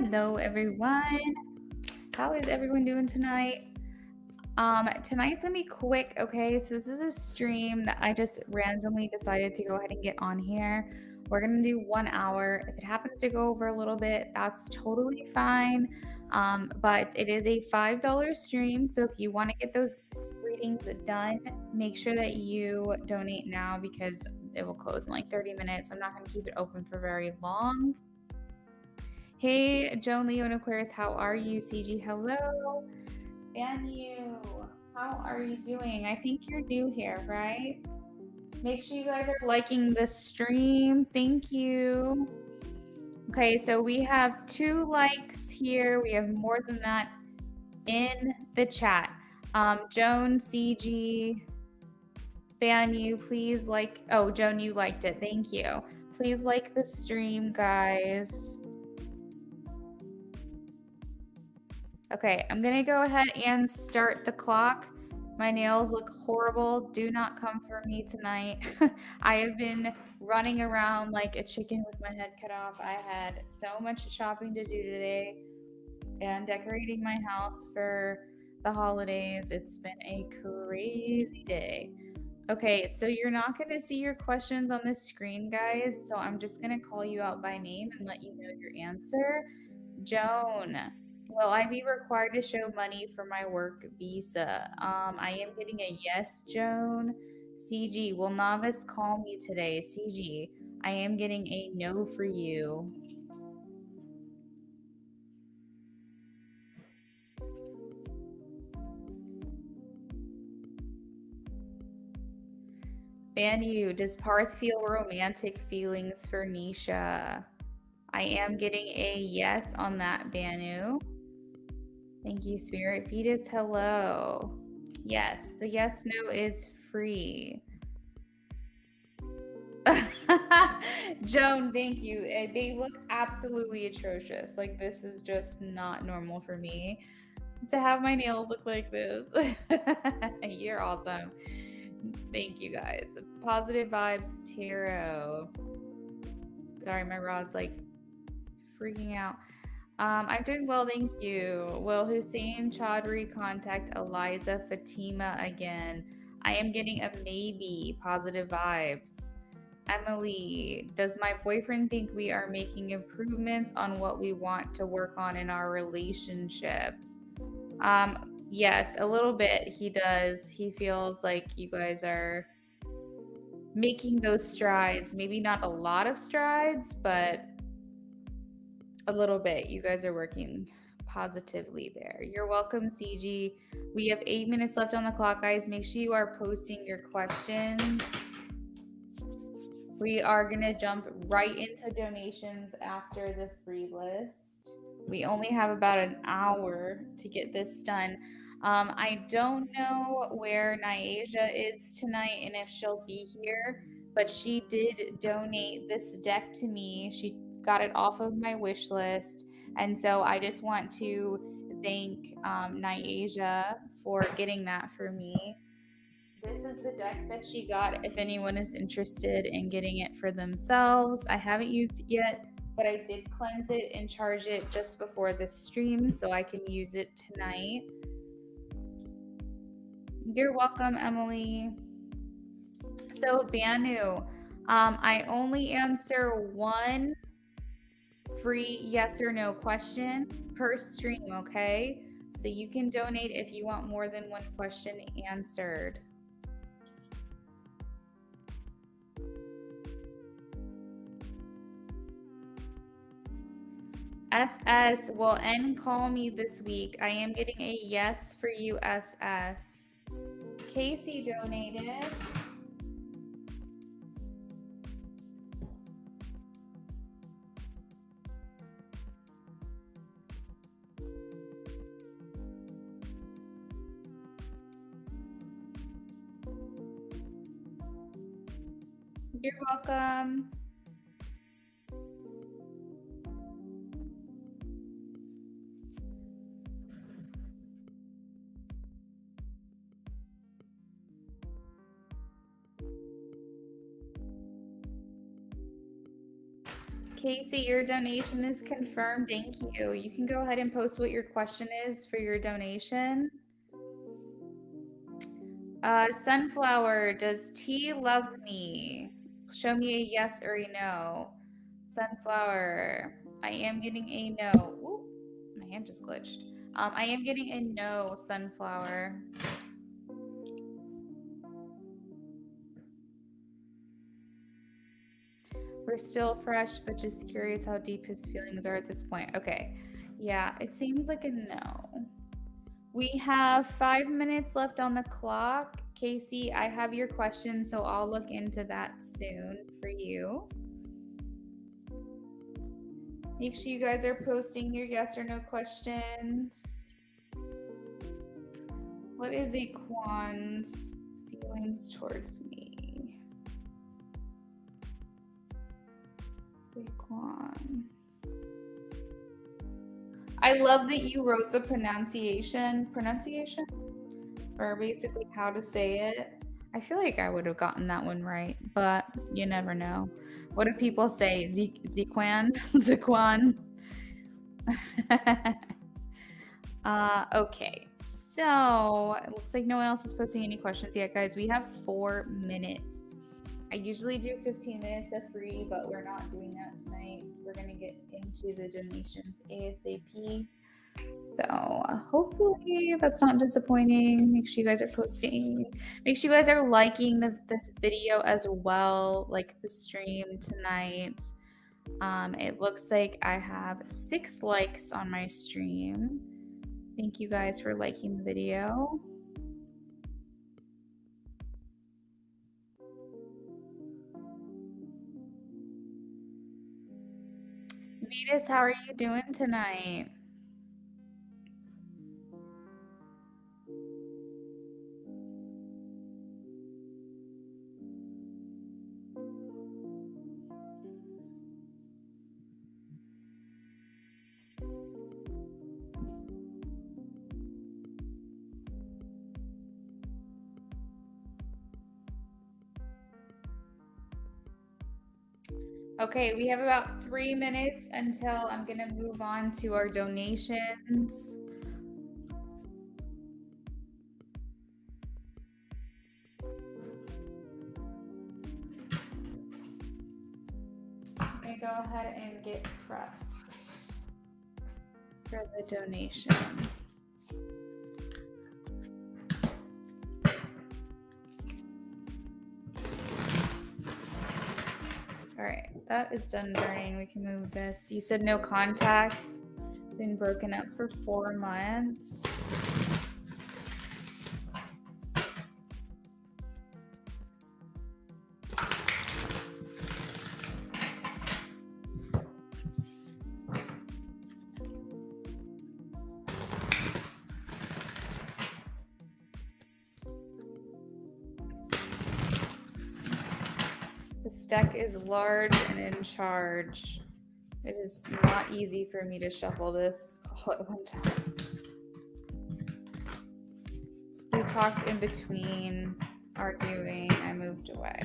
Hello, everyone. How is everyone doing tonight? Tonight's gonna be quick, okay? So this is a stream that I just randomly decided to go ahead and get on here. We're gonna do 1 hour. If it happens to go over a little bit, that's totally fine. But it is a $5 stream, so if you want to get those readings done, make sure that you donate now because it will close in like 30 minutes. I'm not gonna keep it open for very long. Hey, Joan, Leo, and Aquarius, how are you? CG, hello. Banu, how are you doing? I think you're new here, right? Make sure you guys are liking the stream. Thank you. Okay, so we have 2 likes here. We have more than that in the chat. Joan, CG, Banu, please like. Oh, Joan, you liked it. Thank you. Please like the stream, guys. Okay, I'm gonna go ahead and start the clock. My nails look horrible. Do not come for me tonight. I have been running around like a chicken with my head cut off. I had so much shopping to do today and decorating my house for the holidays. It's been a crazy day. Okay, so you're not going to see your questions on the screen, guys. So I'm just going to call you out by name and let you know your answer. Joan, will I be required to show money for my work visa? I am getting a yes, Joan. CG, will Novice call me today? CG, I am getting a no for you. Banu, does Parth feel romantic feelings for Nisha? I am getting a yes on that, Banu. Thank you, Spirit Fetus. Hello. Yes, the yes no is free. Joan, thank you. They look absolutely atrocious. Like, this is just not normal for me to have my nails look like this. You're awesome. Thank you, guys. Positive vibes, tarot. Sorry, my rod's like freaking out. I'm doing well, thank you. Will Hussein Chaudhry contact Eliza Fatima again? I am getting a maybe. Positive vibes. Emily, does my boyfriend think we are making improvements on what we want to work on in our relationship? Yes, a little bit he does. He feels like you guys are making those strides. Maybe not a lot of strides, but a little bit. You guys are working positively there. You're welcome, CG. We have 8 minutes left on the clock, guys. Make sure you are posting your questions. We are going to jump right into donations after the free list. We only have about an hour to get this done. I don't know where Nyasia is tonight and if she'll be here, but she did donate this deck to me. She got it off of my wish list. And so I just want to thank Nyasia for getting that for me. This is the deck that she got if anyone is interested in getting it for themselves. I haven't used it yet, but I did cleanse it and charge it just before this stream so I can use it tonight. You're welcome, Emily. So, Banu, I only answer one free yes or no question per stream, okay? So you can donate if you want more than one question answered. SS, will N call me this week? I am getting a yes for you, SS. Casey donated. You're welcome. Casey, your donation is confirmed. Thank you. You can go ahead and post what your question is for your donation. Sunflower, does T love me? Show me a yes or a no. Sunflower, I am getting a no. Ooh, my hand just glitched. I am getting a no, Sunflower. We're still fresh, but just curious how deep his feelings are at this point. Okay. Yeah, it seems like a no. We have 5 minutes left on the clock. Casey, I have your question, so I'll look into that soon for you. Make sure you guys are posting your yes or no questions. What is Aquan's feelings towards me? Aquan. I love that you wrote the pronunciation, or basically how to say it. I feel like I would have gotten that one right, but you never know. What do people say? Zequan? Zequan? Okay, so it looks like no one else is posting any questions yet, guys. We have 4 minutes. I usually do 15 minutes of free, but we're not doing that tonight. We're going to get into the donations ASAP. So hopefully that's not disappointing. Make sure you guys are posting. Make sure you guys are liking this video as well, like the stream tonight. It looks like I have 6 likes on my stream. Thank you guys for liking the video. Vetus, how are you doing tonight? Okay, we have about 3 minutes until I'm going to move on to our donations. I'm going to go ahead and get prepped for the donation. All right, that is done burning. We can move this. You said no contact. Been broken up for 4 months. This deck is large and in charge. It is not easy for me to shuffle this all at one time. We talked in between arguing. I moved away.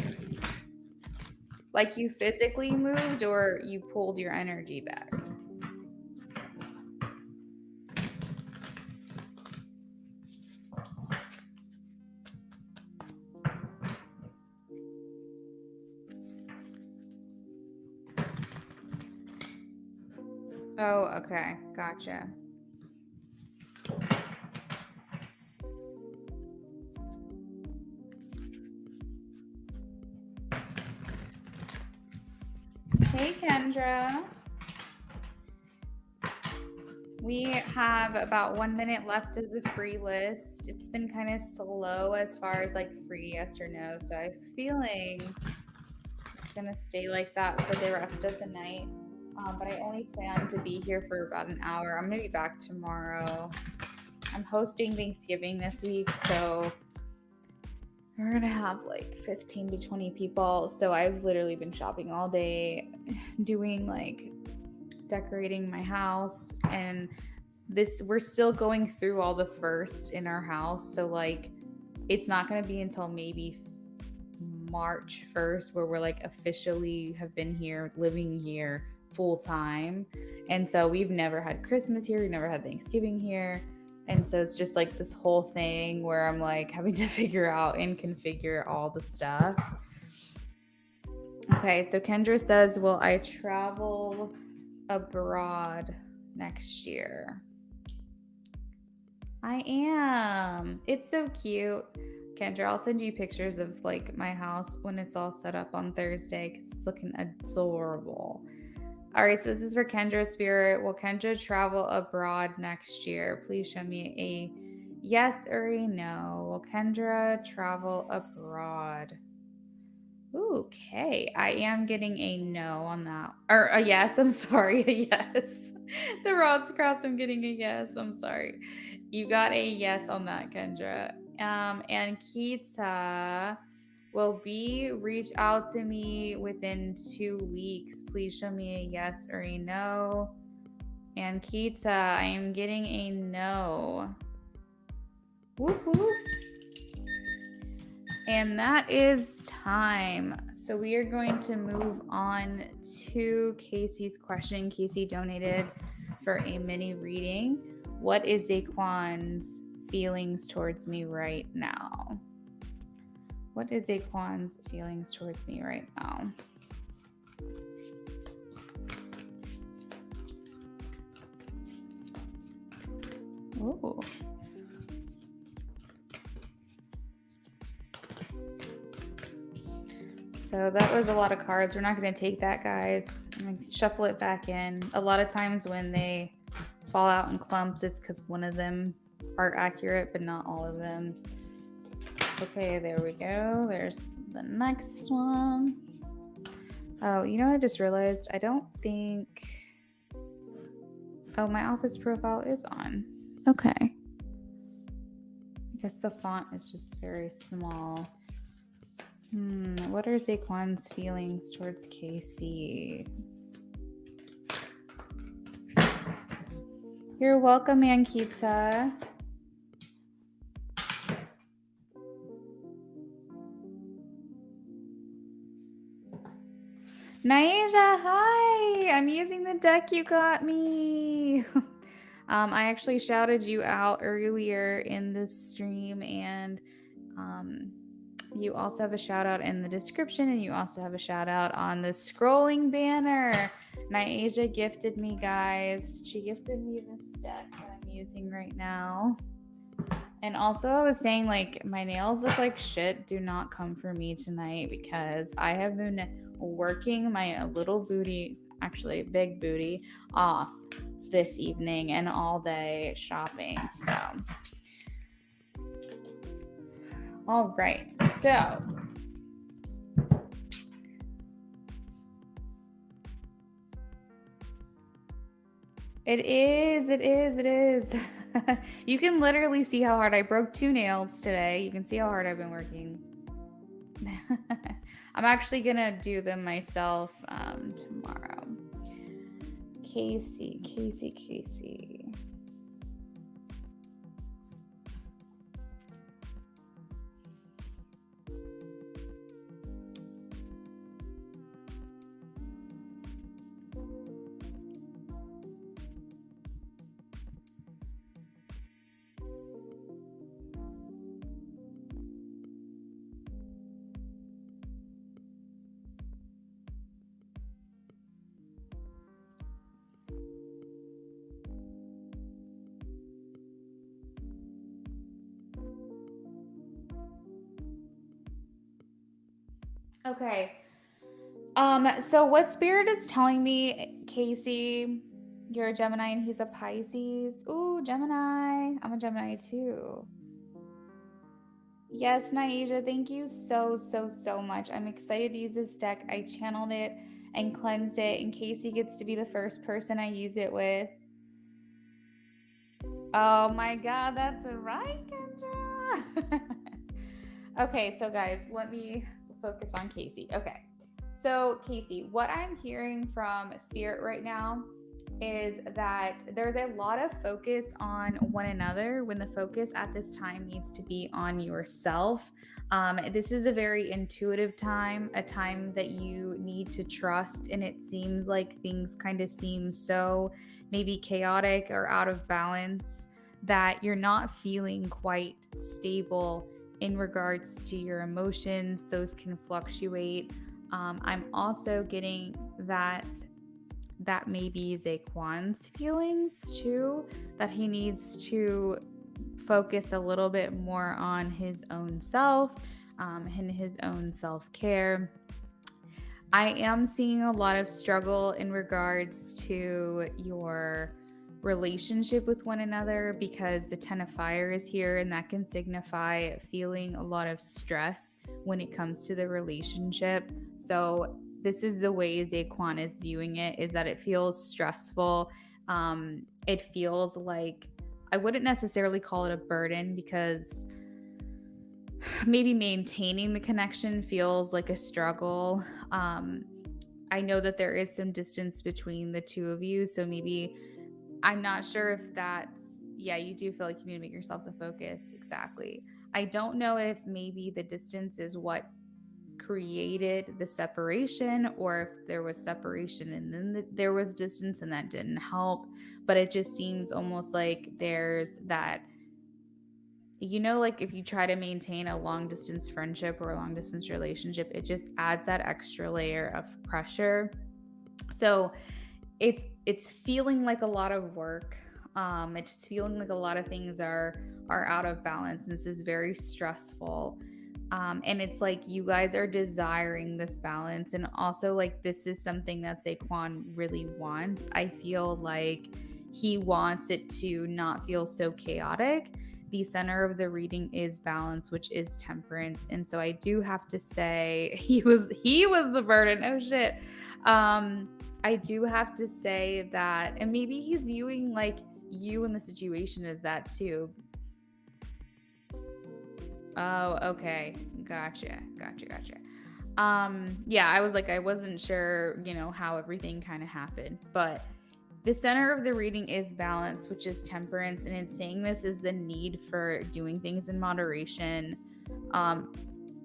Like you physically moved or you pulled your energy back? Oh, okay. Gotcha. Hey, Kendra. We have about 1 minute left of the free list. It's been kind of slow as far as like free yes or no. So I'm feeling it's going to stay like that for the rest of the night. But I only plan to be here for about an hour. I'm going to be back tomorrow. I'm hosting Thanksgiving this week, so we're going to have like 15 to 20 people. So I've literally been shopping all day, doing like decorating my house, and we're still going through all the first in our house. So like it's not going to be until maybe March 1st where we're like officially have been here, living here full time. And so we've never had Christmas here. We've never had Thanksgiving here. And so it's just like this whole thing where I'm like having to figure out and configure all the stuff. Okay, so Kendra says, will I travel abroad next year? I am. It's so cute. Kendra, I'll send you pictures of like my house when it's all set up on Thursday because it's looking adorable. All right, so this is for Kendra Spirit. Will Kendra travel abroad next year? Please show me a yes or a no. Will Kendra travel abroad? Okay, I am getting a no on that. Or a yes, I'm sorry, a yes. The rods crossed, I'm getting a yes, I'm sorry. You got a yes on that, Kendra. And Kita, will B reach out to me within 2 weeks? Please show me a yes or a no. And Kita, I am getting a no. Woohoo! And that is time. So we are going to move on to Casey's question. Casey donated for a mini reading. What is Zaquan's feelings towards me right now? What is Zaquan's feelings towards me right now? Ooh. So that was a lot of cards. We're not going to take that, guys. I'm going to shuffle it back in. A lot of times when they fall out in clumps, it's because one of them are accurate, but not all of them. Okay, there we go. There's the next one. Oh, you know what I just realized? I don't think... Oh, my office profile is on. Okay. I guess the font is just very small. What are Zaquan's feelings towards Casey? You're welcome, Ankita. Naija, hi! I'm using the deck you got me. I actually shouted you out earlier in this stream, and you also have a shout out in the description, and you also have a shout out on the scrolling banner. Naija gifted me, guys. She gifted me this deck that I'm using right now. And also, I was saying, like, my nails look like shit. Do not come for me tonight because I have been working my little booty, actually big booty, off this evening and all day shopping. So, all right. So, it is. You can literally see how hard I broke 2 nails today. You can see how hard I've been working. I'm actually gonna do them myself tomorrow. Casey. Okay. So what Spirit is telling me, Casey, you're a Gemini and he's a Pisces. Ooh, Gemini. I'm a Gemini too. Yes, Naija, thank you so much. I'm excited to use this deck. I channeled it and cleansed it, and Casey gets to be the first person I use it with. Oh my god, that's right, Kendra. Okay, so guys, let me focus on Casey. Okay, so Casey, what I'm hearing from Spirit right now is that there's a lot of focus on one another when the focus at this time needs to be on yourself. This is a very intuitive time, a time that you need to trust, and it seems like things kind of seem so maybe chaotic or out of balance that you're not feeling quite stable in regards to your emotions. Those can fluctuate. I'm also getting that maybe Zaquan's feelings too, that he needs to focus a little bit more on his own self and his own self-care. I am seeing a lot of struggle in regards to your relationship with one another because the 10 of fire is here, and that can signify feeling a lot of stress when it comes to the relationship. So this is the way Zaquan is viewing it, is that it feels stressful. It feels like, I wouldn't necessarily call it a burden, because maybe maintaining the connection feels like a struggle. I know that there is some distance between the two of you, so maybe, I'm not sure if that's, yeah, you do feel like you need to make yourself the focus. Exactly. I don't know if maybe the distance is what created the separation, or if there was separation and then there was distance and that didn't help. But it just seems almost like there's that, like if you try to maintain a long distance friendship or a long distance relationship, it just adds that extra layer of pressure. So it's feeling like a lot of work. It's just feeling like a lot of things are out of balance, and this is very stressful. And it's like you guys are desiring this balance, and also like this is something that Zaquan really wants. I feel like he wants it to not feel so chaotic. The center of the reading is balance, which is temperance, and so I do have to say he was the burden. Oh shit. I do have to say that, and maybe he's viewing like you in the situation as that too. Oh, okay. Gotcha. Yeah, I was like, I wasn't sure, how everything kind of happened. But the center of the reading is balance, which is temperance. And it's saying this is the need for doing things in moderation. Um,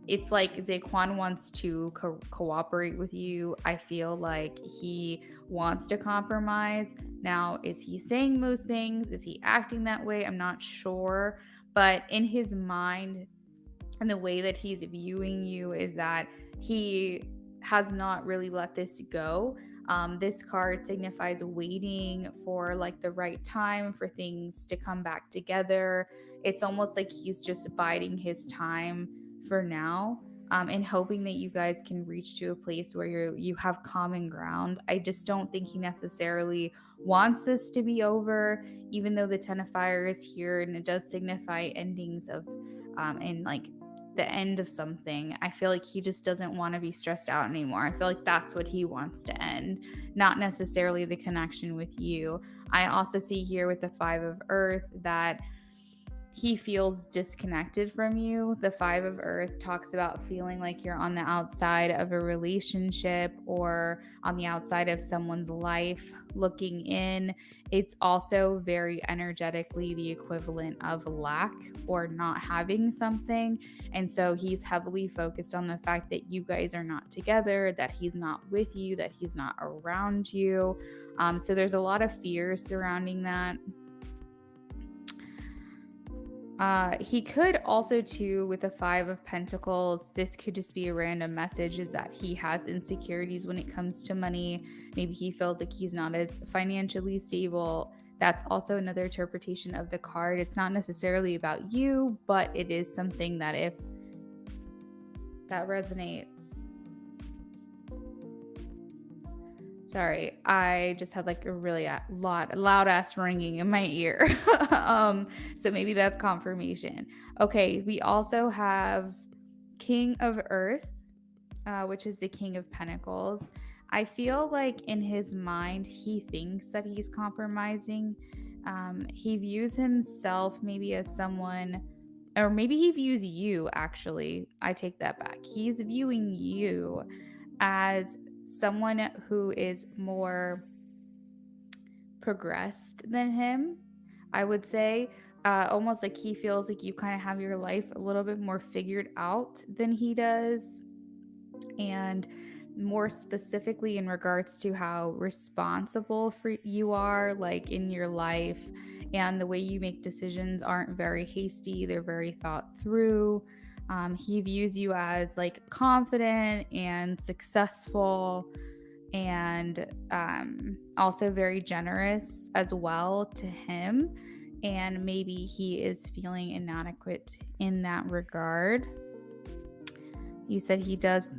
it's like Zaquan wants to cooperate with you. I feel like he wants to compromise. Now, is he saying those things? Is he acting that way? I'm not sure. But in his mind, and the way that he's viewing you, is that he has not really let this go. This card signifies waiting for like the right time for things to come back together. It's almost like he's just biding his time for now. And hoping that you guys can reach to a place where you have common ground. I just don't think he necessarily wants this to be over, even though the 10 of fire is here and it does signify endings of and like the end of something. I feel like he just doesn't want to be stressed out anymore. I feel like that's what he wants to end, not necessarily the connection with you. I also see here with the 5 of earth that he feels disconnected from you. The 5 of earth talks about feeling like you're on the outside of a relationship or on the outside of someone's life looking in. It's also very energetically the equivalent of lack or not having something. And so he's heavily focused on the fact that you guys are not together, that he's not with you, that he's not around you. So there's a lot of fears surrounding that. He could also too, with the 5 of pentacles, this could just be a random message, is that he has insecurities when it comes to money. Maybe he feels like he's not as financially stable. That's also another interpretation of the card. It's not necessarily about you, but it is something that, if that resonates. Sorry, I just had like a really loud ass ringing in my ear. So maybe that's confirmation. Okay, we also have King of Earth, which is the King of Pentacles. I feel like in his mind, he thinks that he's compromising. He views himself maybe as someone, or maybe he views you, actually. I take that back. He's viewing you as someone who is more progressed than him, I would say. Almost like he feels like you kind of have your life a little bit more figured out than he does. And more specifically in regards to how responsible for you are, like in your life, and the way you make decisions aren't very hasty, they're very thought through. He views you as like confident and successful, and also very generous as well to him. And maybe he is feeling inadequate in that regard. You said he does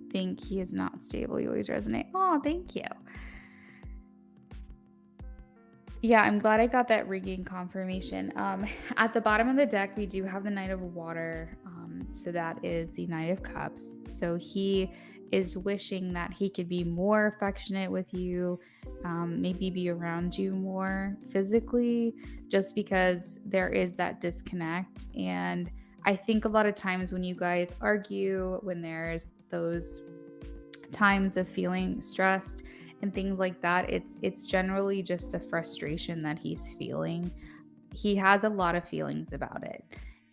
think he is not stable. You always resonate. Oh, thank you. Yeah, I'm glad I got that ringing confirmation. At the bottom of the deck, we do have the Knight of Water. So that is the Knight of Cups. So he is wishing that he could be more affectionate with you, maybe be around you more physically, just because there is that disconnect. And I think a lot of times when you guys argue, when there's those times of feeling stressed and things like that, it's generally just the frustration that he's feeling. He has a lot of feelings about it,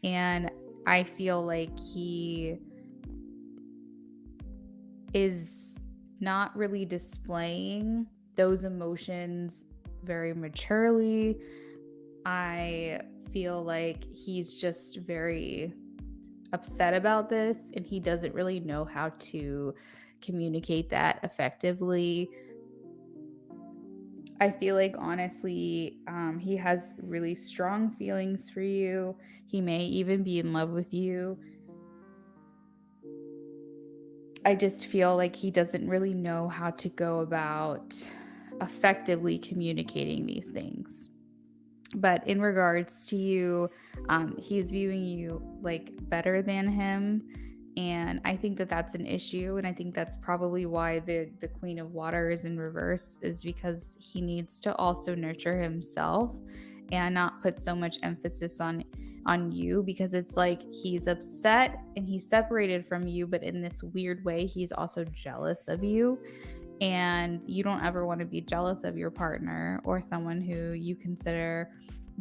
and I feel like he is not really displaying those emotions very maturely. I feel like he's just very upset about this, and he doesn't really know how to communicate that effectively. I feel like, honestly, he has really strong feelings for you. He may even be in love with you. I just feel like he doesn't really know how to go about effectively communicating these things. But in regards to you, he's viewing you like better than him. And I think that that's an issue. And I think that's probably why the Queen of Water is in reverse, is because he needs to also nurture himself and not put so much emphasis on you, because it's like he's upset and he's separated from you, but in this weird way, he's also jealous of you. And you don't ever want to be jealous of your partner or someone who you consider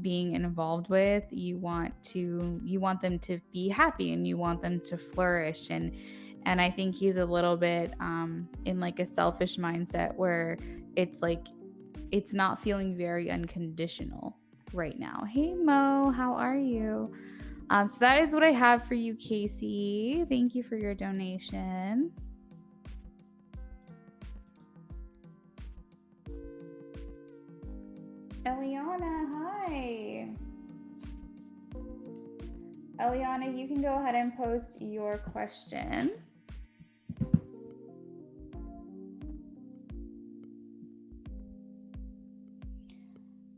being involved with. You want them to be happy, and you want them to flourish. And I think he's a little bit in like a selfish mindset, where it's like it's not feeling very unconditional right now. Hey Mo, how are you? So that is what I have for you, Casey. Thank you for your donation. Eliana, hi. Eliana, you can go ahead and post your question.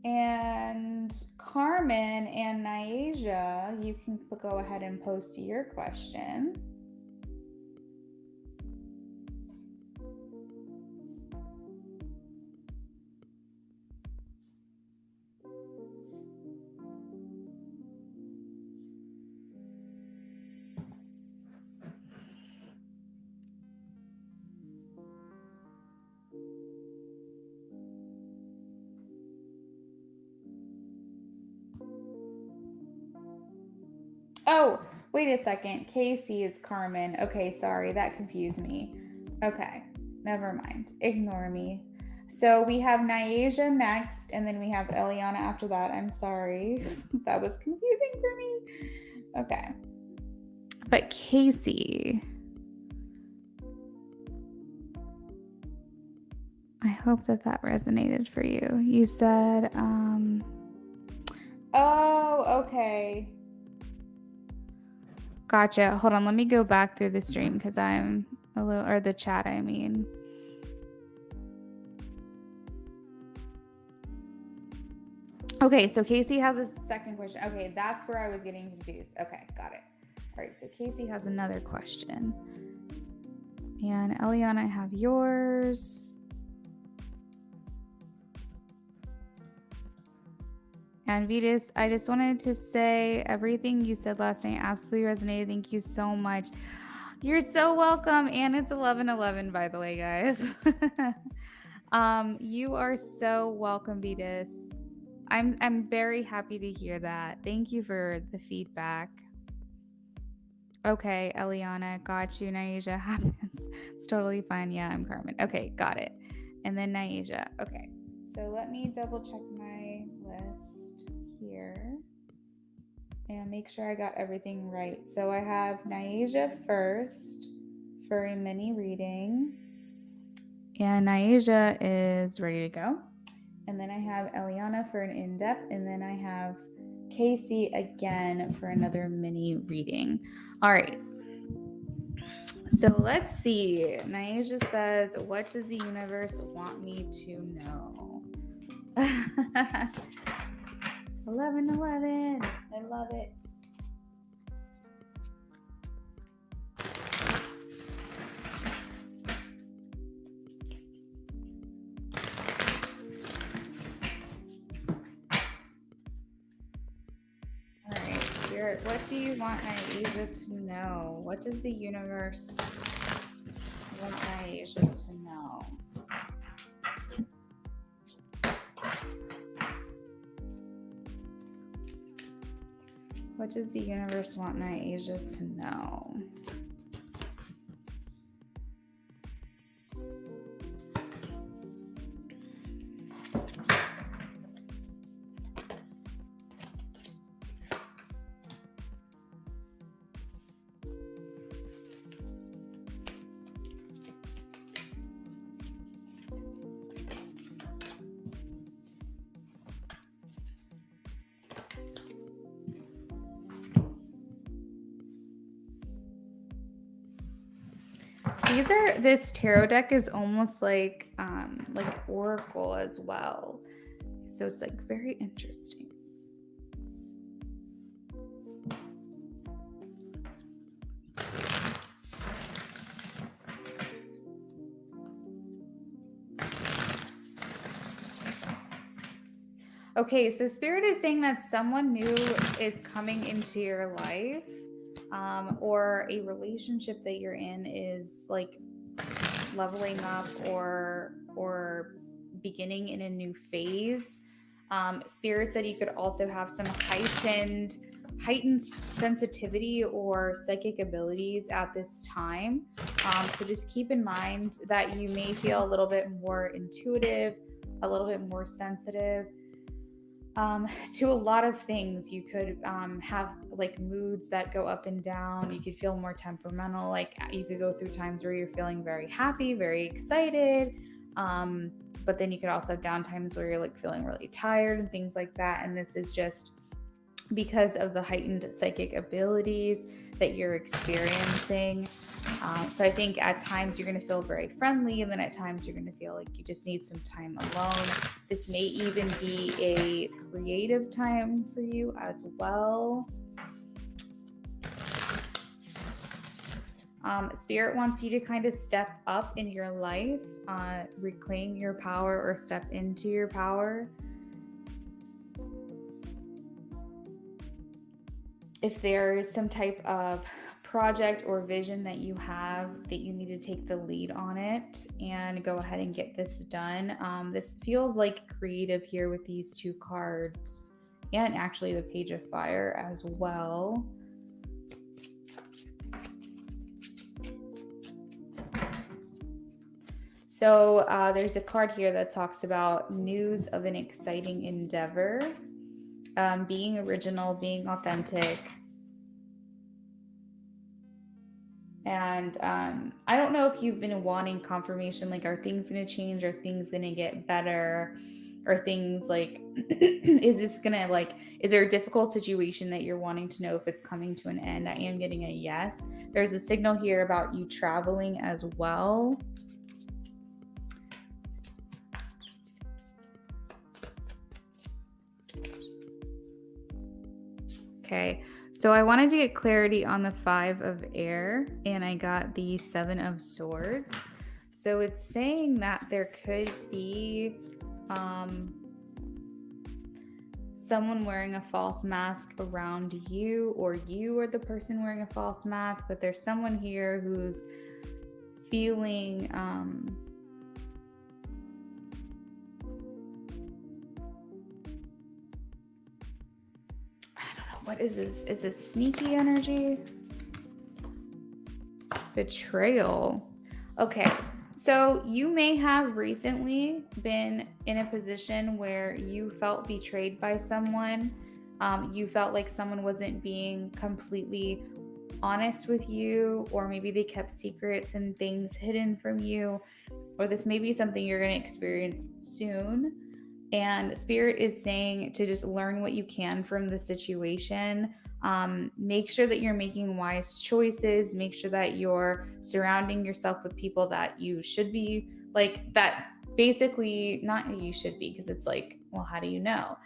And Carmen and Nyasia, you can go ahead and post your question. Oh, wait a second. Casey is Carmen. Okay, sorry, that confused me. Okay, never mind. Ignore me. So we have Nyasia next, and then we have Eliana after that. I'm sorry. That was confusing for me. Okay. But Casey, I hope that resonated for you. You said, oh, okay. Gotcha. Hold on. Let me go back through the stream because I'm a little, or the chat, I mean. Okay, so Casey has a second question. Okay, that's where I was getting confused. Okay, got it. All right, so Casey has another question. And Eliana, I have yours. And Vitas, I just wanted to say everything you said last night absolutely resonated. Thank you so much. You're so welcome. And it's 11:11, by the way, guys. You are so welcome, Beatus. I'm very happy to hear that. Thank you for the feedback. Okay, Eliana, got you. Naija happens. It's totally fine. Yeah, I'm Carmen. Okay, got it. And then Naija. Okay, so let me double check my list here and make sure I got everything right. So I have Naija first for a mini reading, and Naija is ready to go. And then I have Eliana for an in-depth, and then I have Casey again for another mini reading. All right. So let's see. Naija says, what does the universe want me to know? 1111. I love it. Spirit, what do you want Naija to know? What does the universe want Naija to know? What does the universe want Naija to know? This tarot deck is almost like Oracle as well. So it's like very interesting. Okay, so Spirit is saying that someone new is coming into your life, or a relationship that you're in is like leveling up or beginning in a new phase. Spirit said you could also have some heightened sensitivity or psychic abilities at this time. So just keep in mind that you may feel a little bit more intuitive, a little bit more sensitive to a lot of things. You could have like moods that go up and down. You could feel more temperamental. Like you could go through times where you're feeling very happy, very excited. But then you could also have down times where you're like feeling really tired and things like that. And this is just because of the heightened psychic abilities that you're experiencing. So I think at times you're going to feel very friendly, and then at times you're going to feel like you just need some time alone. This may even be a creative time for you as well. Spirit wants you to kind of step up in your life, reclaim your power or step into your power. If there's some type of project or vision that you have, that you need to take the lead on it and go ahead and get this done. This feels like creative here with these two cards, and actually the Page of Fire as well. So there's a card here that talks about news of an exciting endeavor, being original, being authentic. And I don't know if you've been wanting confirmation, like, are things going to change? Are things going to get better? Or things like, is there a difficult situation that you're wanting to know if it's coming to an end? I am getting a yes. There's a signal here about you traveling as well. Okay, so I wanted to get clarity on the 5 of Air, and I got the 7 of Swords. So it's saying that there could be someone wearing a false mask around you, or you are the person wearing a false mask, but there's someone here who's feeling What is this? Is this sneaky energy? Betrayal. Okay, so you may have recently been in a position where you felt betrayed by someone. You felt like someone wasn't being completely honest with you, or maybe they kept secrets and things hidden from you, or this may be something you're going to experience soon. And Spirit is saying to just learn what you can from the situation. Make sure that you're making wise choices. Make sure that you're surrounding yourself with people that you should be, like, that basically, not you should be, because it's like, well, how do you know?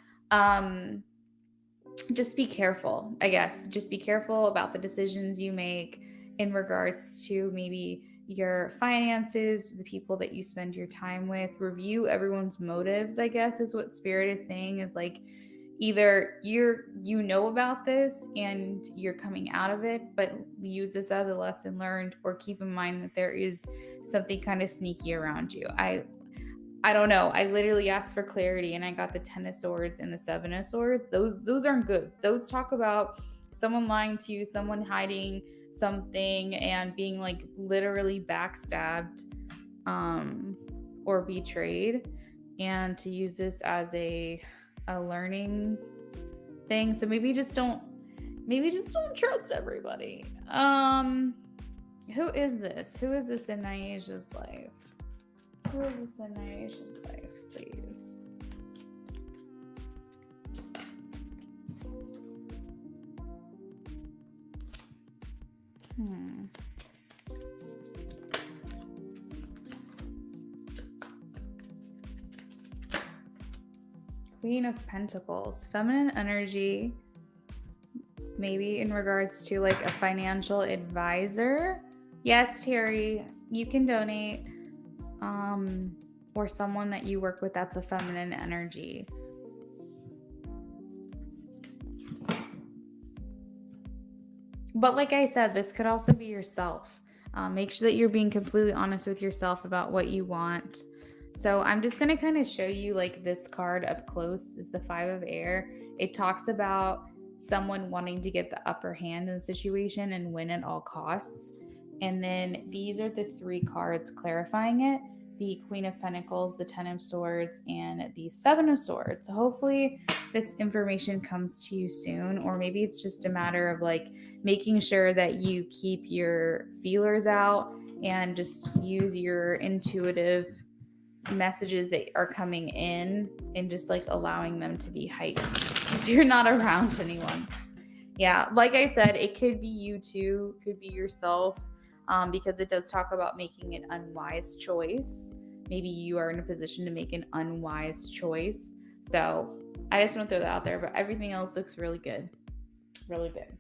Just be careful, I guess. Just be careful about the decisions you make in regards to maybe your finances, the people that you spend your time with. Review everyone's motives, I guess, is what Spirit is saying. Is like, either you know about this and you're coming out of it, but use this as a lesson learned, or keep in mind that there is something kind of sneaky around you. I don't know. I literally asked for clarity and I got the 10 of Swords and the 7 of Swords. Those aren't good. Those talk about someone lying to you, someone hiding something and being like literally backstabbed or betrayed, and to use this as a learning thing. So maybe just don't trust everybody. Who is this? Who is this in Nyasia's life? Who is this in Nyasia's life, please? Queen of Pentacles, feminine energy, maybe in regards to like a financial advisor. Yes, Terry, you can donate. Or someone that you work with that's a feminine energy. But like I said, this could also be yourself. Make sure that you're being completely honest with yourself about what you want. So I'm just going to kind of show you like this card up close is the 5 of Air. It talks about someone wanting to get the upper hand in the situation and win at all costs. And then these are the 3 cards clarifying it. The Queen of Pentacles, the 10 of Swords, and the 7 of Swords. So hopefully this information comes to you soon, or maybe it's just a matter of like making sure that you keep your feelers out and just use your intuitive messages that are coming in and just like allowing them to be heightened because you're not around anyone. Yeah, like I said, it could be you too, could be yourself. Because it does talk about making an unwise choice. Maybe you are in a position to make an unwise choice. So I just want to throw that out there, but everything else looks really good. Really good.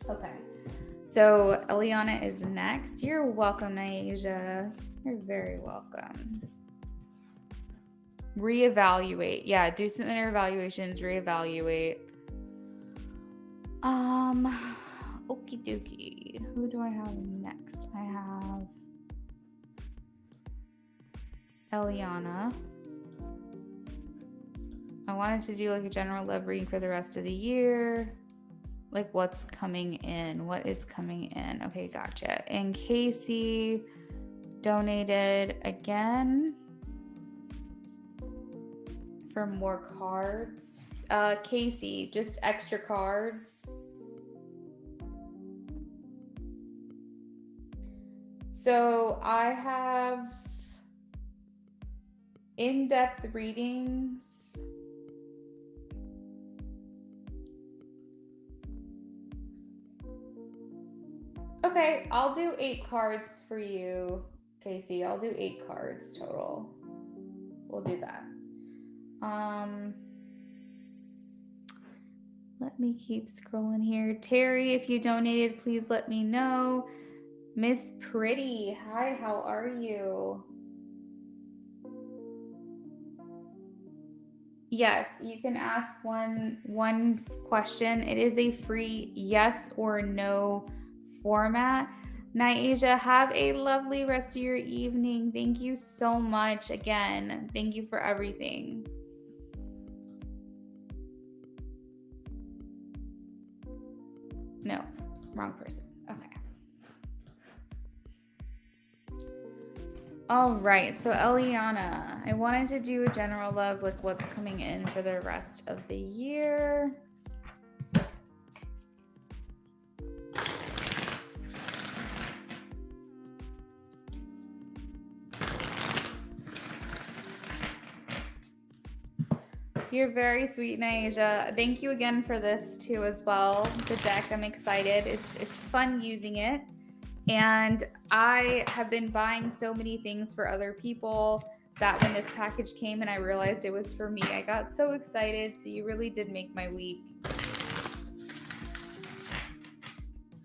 Okay. So Eliana is next. You're welcome, Nyasia. You're very welcome. Reevaluate. Yeah, do some inner evaluations, reevaluate. Okie dokie. Who do I have next? I have Eliana. I wanted to do like a general love reading for the rest of the year. Like what's coming in? What is coming in? Okay, gotcha. And Casey donated again for more cards. Casey, just extra cards. So I have in-depth readings. Okay, I'll do 8 cards for you, Casey. I'll do 8 cards total. We'll do that. Let me keep scrolling here. Terry, if you donated, please let me know. Miss Pretty, hi, how are you? Yes, you can ask one question. It is a free yes or no format. Nyasia, have a lovely rest of your evening. Thank you so much again. Thank you for everything. No, wrong person. Okay. All right, so Eliana, I wanted to do a general love, like what's coming in for the rest of the year. You're very sweet, Naija. Thank you again for this too as well. The deck, I'm excited. It's fun using it. And I have been buying so many things for other people that when this package came and I realized it was for me, I got so excited. So you really did make my week.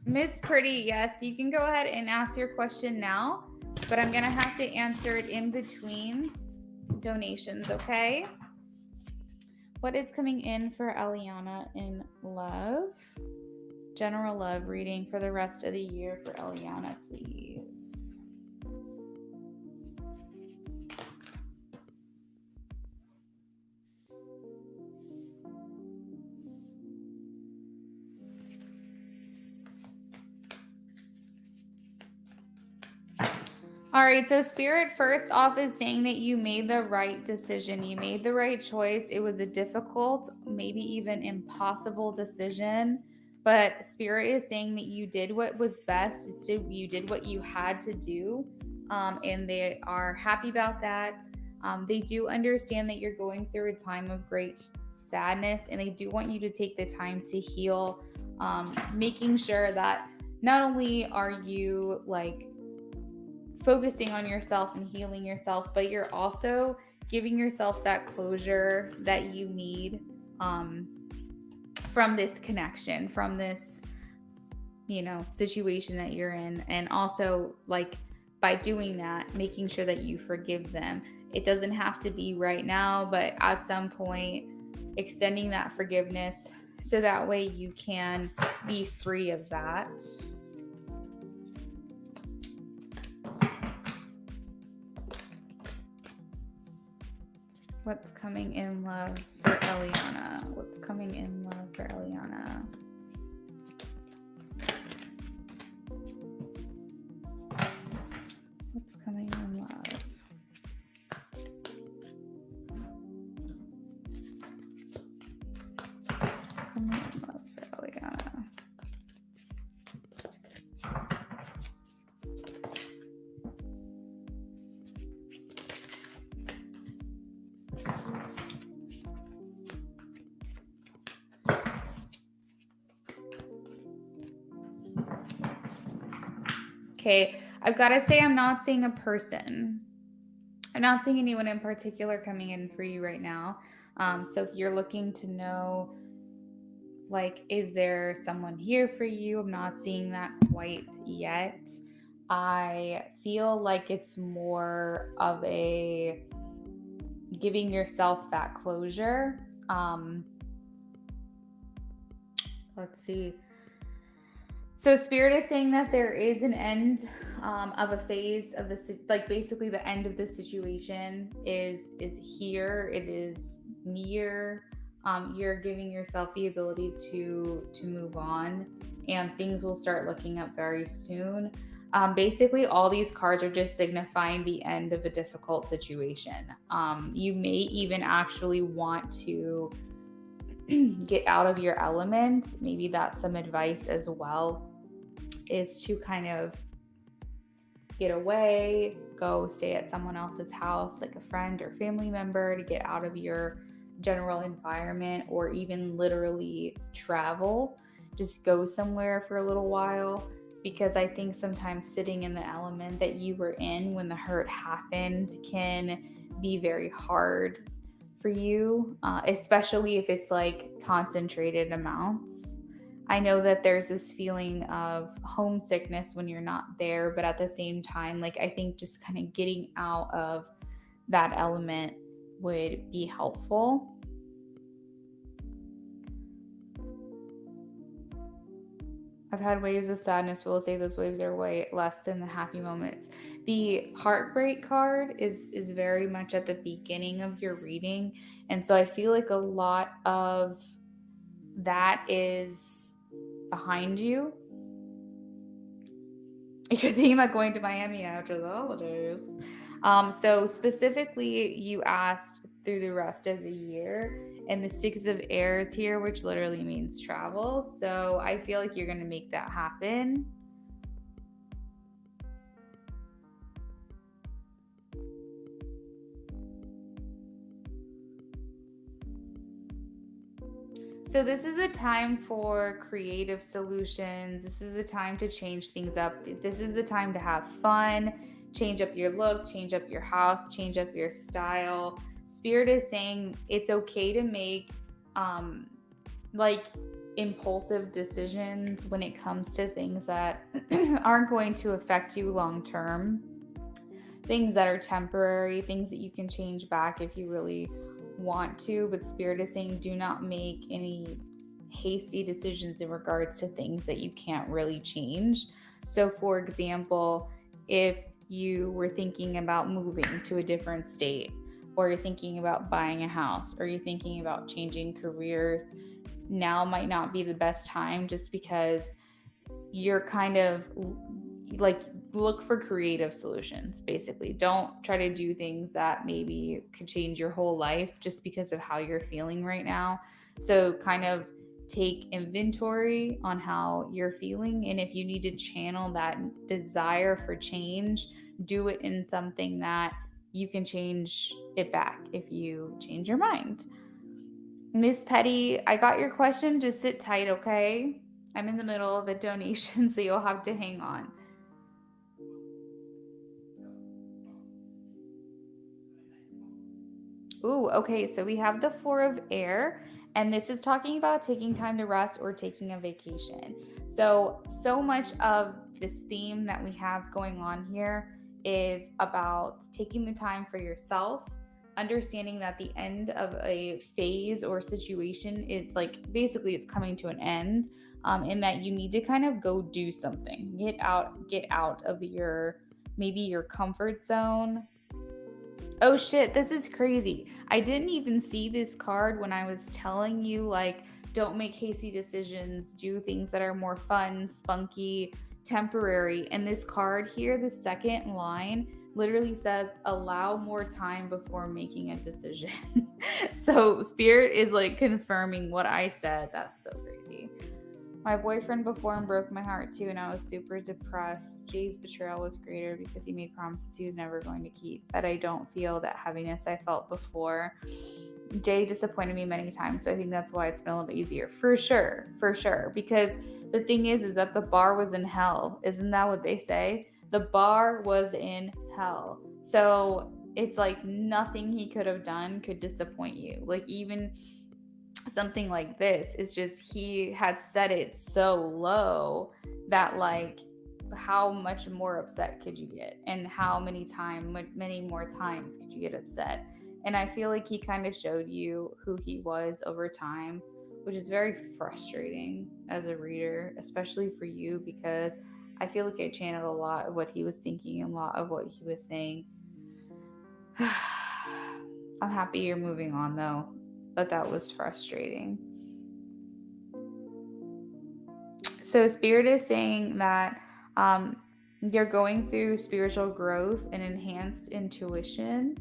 Miss Pretty, yes, you can go ahead and ask your question now, but I'm going to have to answer it in between donations, okay? What is coming in for Eliana in love? General love reading for the rest of the year for Eliana, please. All right, so Spirit first off is saying that you made the right decision. You made the right choice. It was a difficult, maybe even impossible decision, but Spirit is saying that you did what was best. You did what you had to do, and they are happy about that. They do understand that you're going through a time of great sadness, and they do want you to take the time to heal, making sure that not only are you like focusing on yourself and healing yourself, but you're also giving yourself that closure that you need from this connection, from this, situation that you're in. And also, like, by doing that, making sure that you forgive them. It doesn't have to be right now, but at some point, extending that forgiveness so that way you can be free of that. What's coming in love for Eliana? What's coming in love for Eliana? What's coming in love? What's coming in love for Eliana? Okay, I've got to say I'm not seeing a person. I'm not seeing anyone in particular coming in for you right now. So if you're looking to know, like, is there someone here for you? I'm not seeing that quite yet. I feel like it's more of a giving yourself that closure. Let's see. So Spirit is saying that there is an end of a phase of the, like, basically the end of the situation is here. It is near. You're giving yourself the ability to move on, and things will start looking up very soon. Basically, all these cards are just signifying the end of a difficult situation. You may even actually want to get out of your element. Maybe that's some advice as well, is to kind of get away, go stay at someone else's house, like a friend or family member, to get out of your general environment, or even literally travel. Just go somewhere for a little while, because I think sometimes sitting in the element that you were in when the hurt happened can be very hard for you, especially if it's like concentrated amounts. I know that there's this feeling of homesickness when you're not there, but at the same time, like, I think just kind of getting out of that element would be helpful. I've had waves of sadness. Will say those waves are way less than the happy moments. The heartbreak card is very much at the beginning of your reading. And so I feel like a lot of that is behind you. You're thinking about going to Miami after the holidays. So specifically, you asked through the rest of the year, and the Six of Airs here, which literally means travel. So I feel like you're going to make that happen. So this is a time for creative solutions. This is a time to change things up. This is the time to have fun, change up your look, change up your house, change up your style. Spirit is saying it's okay to make like impulsive decisions when it comes to things that aren't going to affect you long term. Things that are temporary, things that you can change back if you really want to, but Spirit is saying do not make any hasty decisions in regards to things that you can't really change. So for example, if you were thinking about moving to a different state, or you're thinking about buying a house, or you're thinking about changing careers, now might not be the best time, just because you're kind of like, look for creative solutions. Basically, don't try to do things that maybe could change your whole life just because of how you're feeling right now. So kind of take inventory on how you're feeling, and if you need to channel that desire for change, do it in something that you can change it back if you change your mind. Miss Petty, I got your question. Just sit tight, okay? I'm in the middle of a donation, so you'll have to hang on. Ooh, okay, so we have the Four of Air, and this is talking about taking time to rest or taking a vacation. So much of this theme that we have going on here is about taking the time for yourself, understanding that the end of a phase or situation is like basically it's coming to an end, and that you need to kind of go do something, get out of your maybe your comfort zone. Oh shit, this is crazy. I didn't even see this card when I was telling you, like, don't make hasty decisions, do things that are more fun, spunky, temporary. And this card here, the second line, literally says, allow more time before making a decision. So, Spirit is like confirming what I said. That's so crazy. My boyfriend before him broke my heart too, and I was super depressed. Jay's betrayal was greater because he made promises he was never going to keep. But I don't feel that heaviness I felt before. Jay disappointed me many times, so I think that's why it's been a little bit easier. For sure. Because the thing is that the bar was in hell. Isn't that what they say? The bar was in hell. So it's like nothing he could have done could disappoint you. Like even something like this is just he had set it so low that, like, how much more upset could you get, and how many more times could you get upset? And I feel like he kind of showed you who he was over time, which is very frustrating as a reader, especially for you, because I feel like I channeled a lot of what he was thinking and a lot of what he was saying. I'm happy you're moving on though, but that was frustrating. So Spirit is saying that you're going through spiritual growth and enhanced intuition.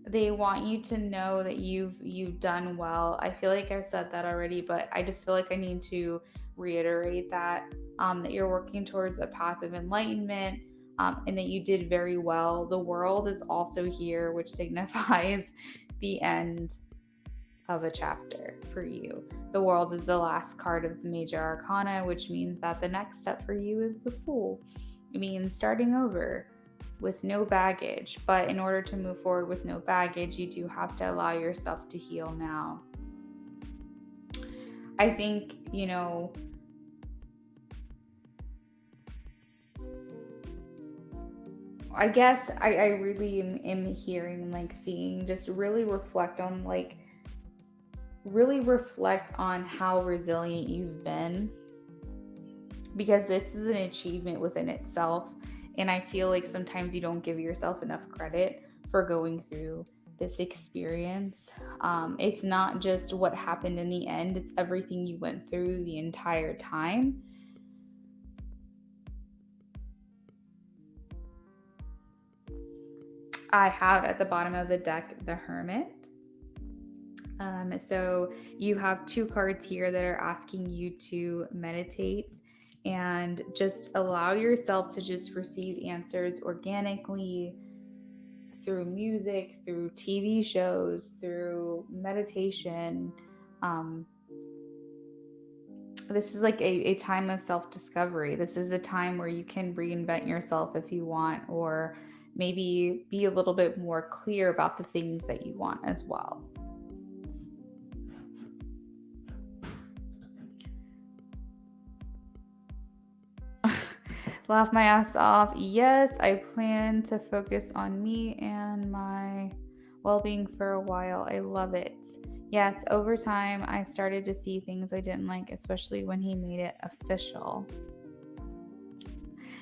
They want you to know that you've done well. I feel like I've said that already, but I just feel like I need to reiterate that that you're working towards a path of enlightenment, and that you did very well. The World is also here, which signifies the end of a chapter for you. The World is the last card of the major arcana, which means that the next step for you is the Fool. It means starting over with no baggage. But in order to move forward with no baggage, you do have to allow yourself to heal now. I think, I guess I really am hearing, like, seeing, just really reflect on how resilient you've been, because this is an achievement within itself. And I feel like sometimes you don't give yourself enough credit for going through this experience. It's not just what happened in the end, it's everything you went through the entire time. I have at the bottom of the deck the Hermit. So you have 2 cards here that are asking you to meditate and just allow yourself to just receive answers organically through music, through TV shows, through meditation. This is like a time of self-discovery. This is a time where you can reinvent yourself if you want, or maybe be a little bit more clear about the things that you want as well. Laugh my ass off. Yes, I plan to focus on me and my well-being for a while. I love it. Yes, over time, I started to see things I didn't like, especially when he made it official.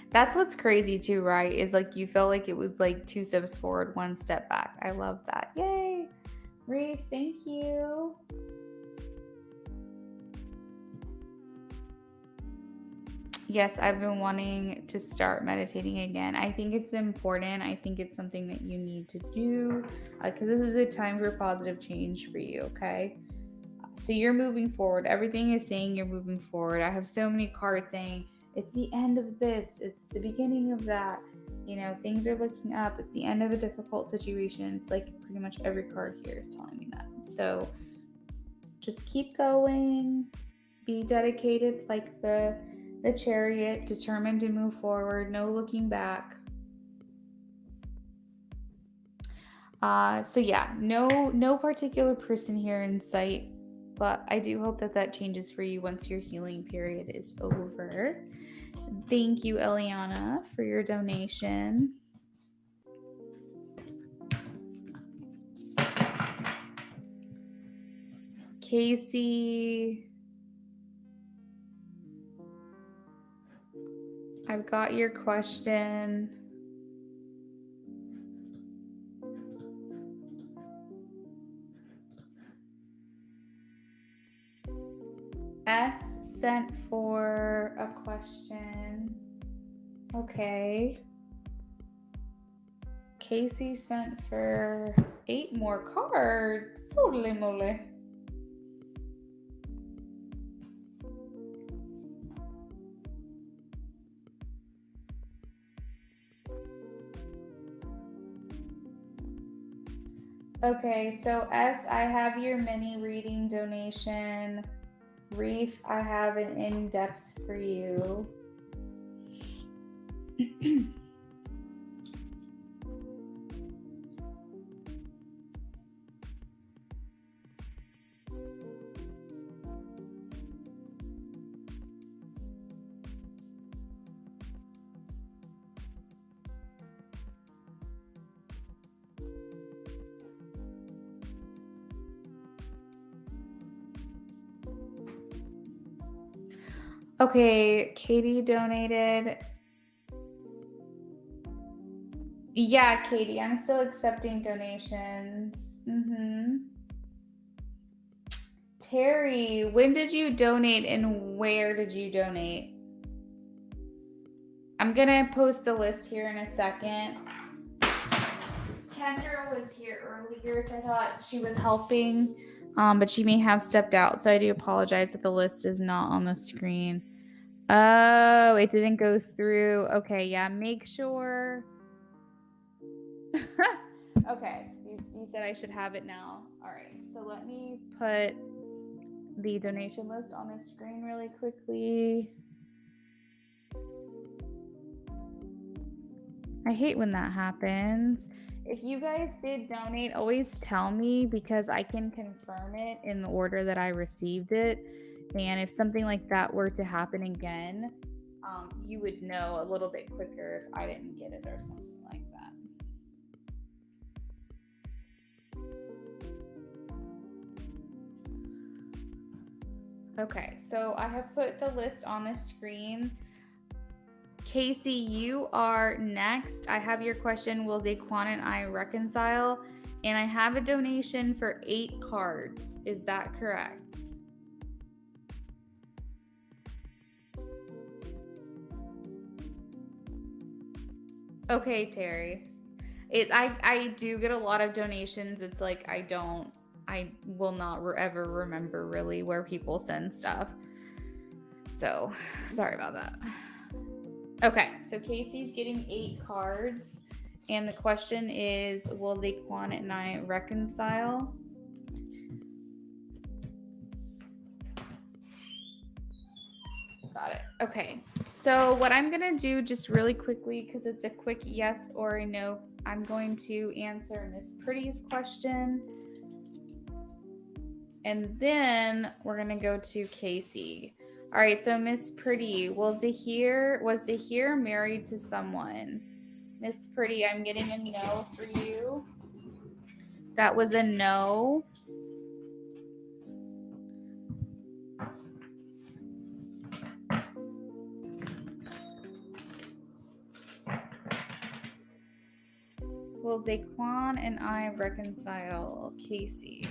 That's what's crazy too, right? Is like you felt like it was like 2 steps forward, 1 step back. I love that. Yay. Reef, thank you. Yes, I've been wanting to start meditating again. I think it's important. I think it's something that you need to do because this is a time for positive change for you, okay? So you're moving forward. Everything is saying you're moving forward. I have so many cards saying it's the end of this, it's the beginning of that. You know, things are looking up. It's the end of a difficult situation. It's like pretty much every card here is telling me that. So just keep going. Be dedicated like the Chariot, determined to move forward, no looking back. So yeah, no particular person here in sight, but I do hope that changes for you once your healing period is over. Thank you, Eliana, for your donation. Casey, I've got your question. S sent for a question. Okay. Casey sent for 8 more cards. Holy moly. Okay, so S, I have your mini reading donation. Reef, I have an in-depth for you. Okay, Katie donated. Yeah, Katie, I'm still accepting donations. Terry, when did you donate and where did you donate? I'm gonna post the list here in a second. Kendra was here earlier, so I thought she was helping, but she may have stepped out, so I do apologize that the list is not on the screen. Oh, it didn't go through. Okay, yeah, make sure. Okay, you said I should have it now. All right, so let me put the donation list on the screen really quickly. I hate when that happens. If you guys did donate, always tell me because I can confirm it in the order that I received it. And if something like that were to happen again, you would know a little bit quicker if I didn't get it or something like that. Okay, so I have put the list on the screen. Casey, you are next. I have your question, will Daquan and I reconcile? And I have a donation for 8 cards. Is that correct? Okay, Terry. I do get a lot of donations. It's like I will not ever remember really where people send stuff. So sorry about that. Okay, so Casey's getting 8 cards, and the question is, will Daquan and I reconcile? Got it. Okay, so what I'm gonna do just really quickly, because it's a quick yes or a no, I'm going to answer Miss Pretty's question, and then we're gonna go to Casey. All right, so Miss Pretty, was Zahir married to someone? Miss Pretty, I'm getting a no for you. That was a no. Will Zaquan and I reconcile? Casey.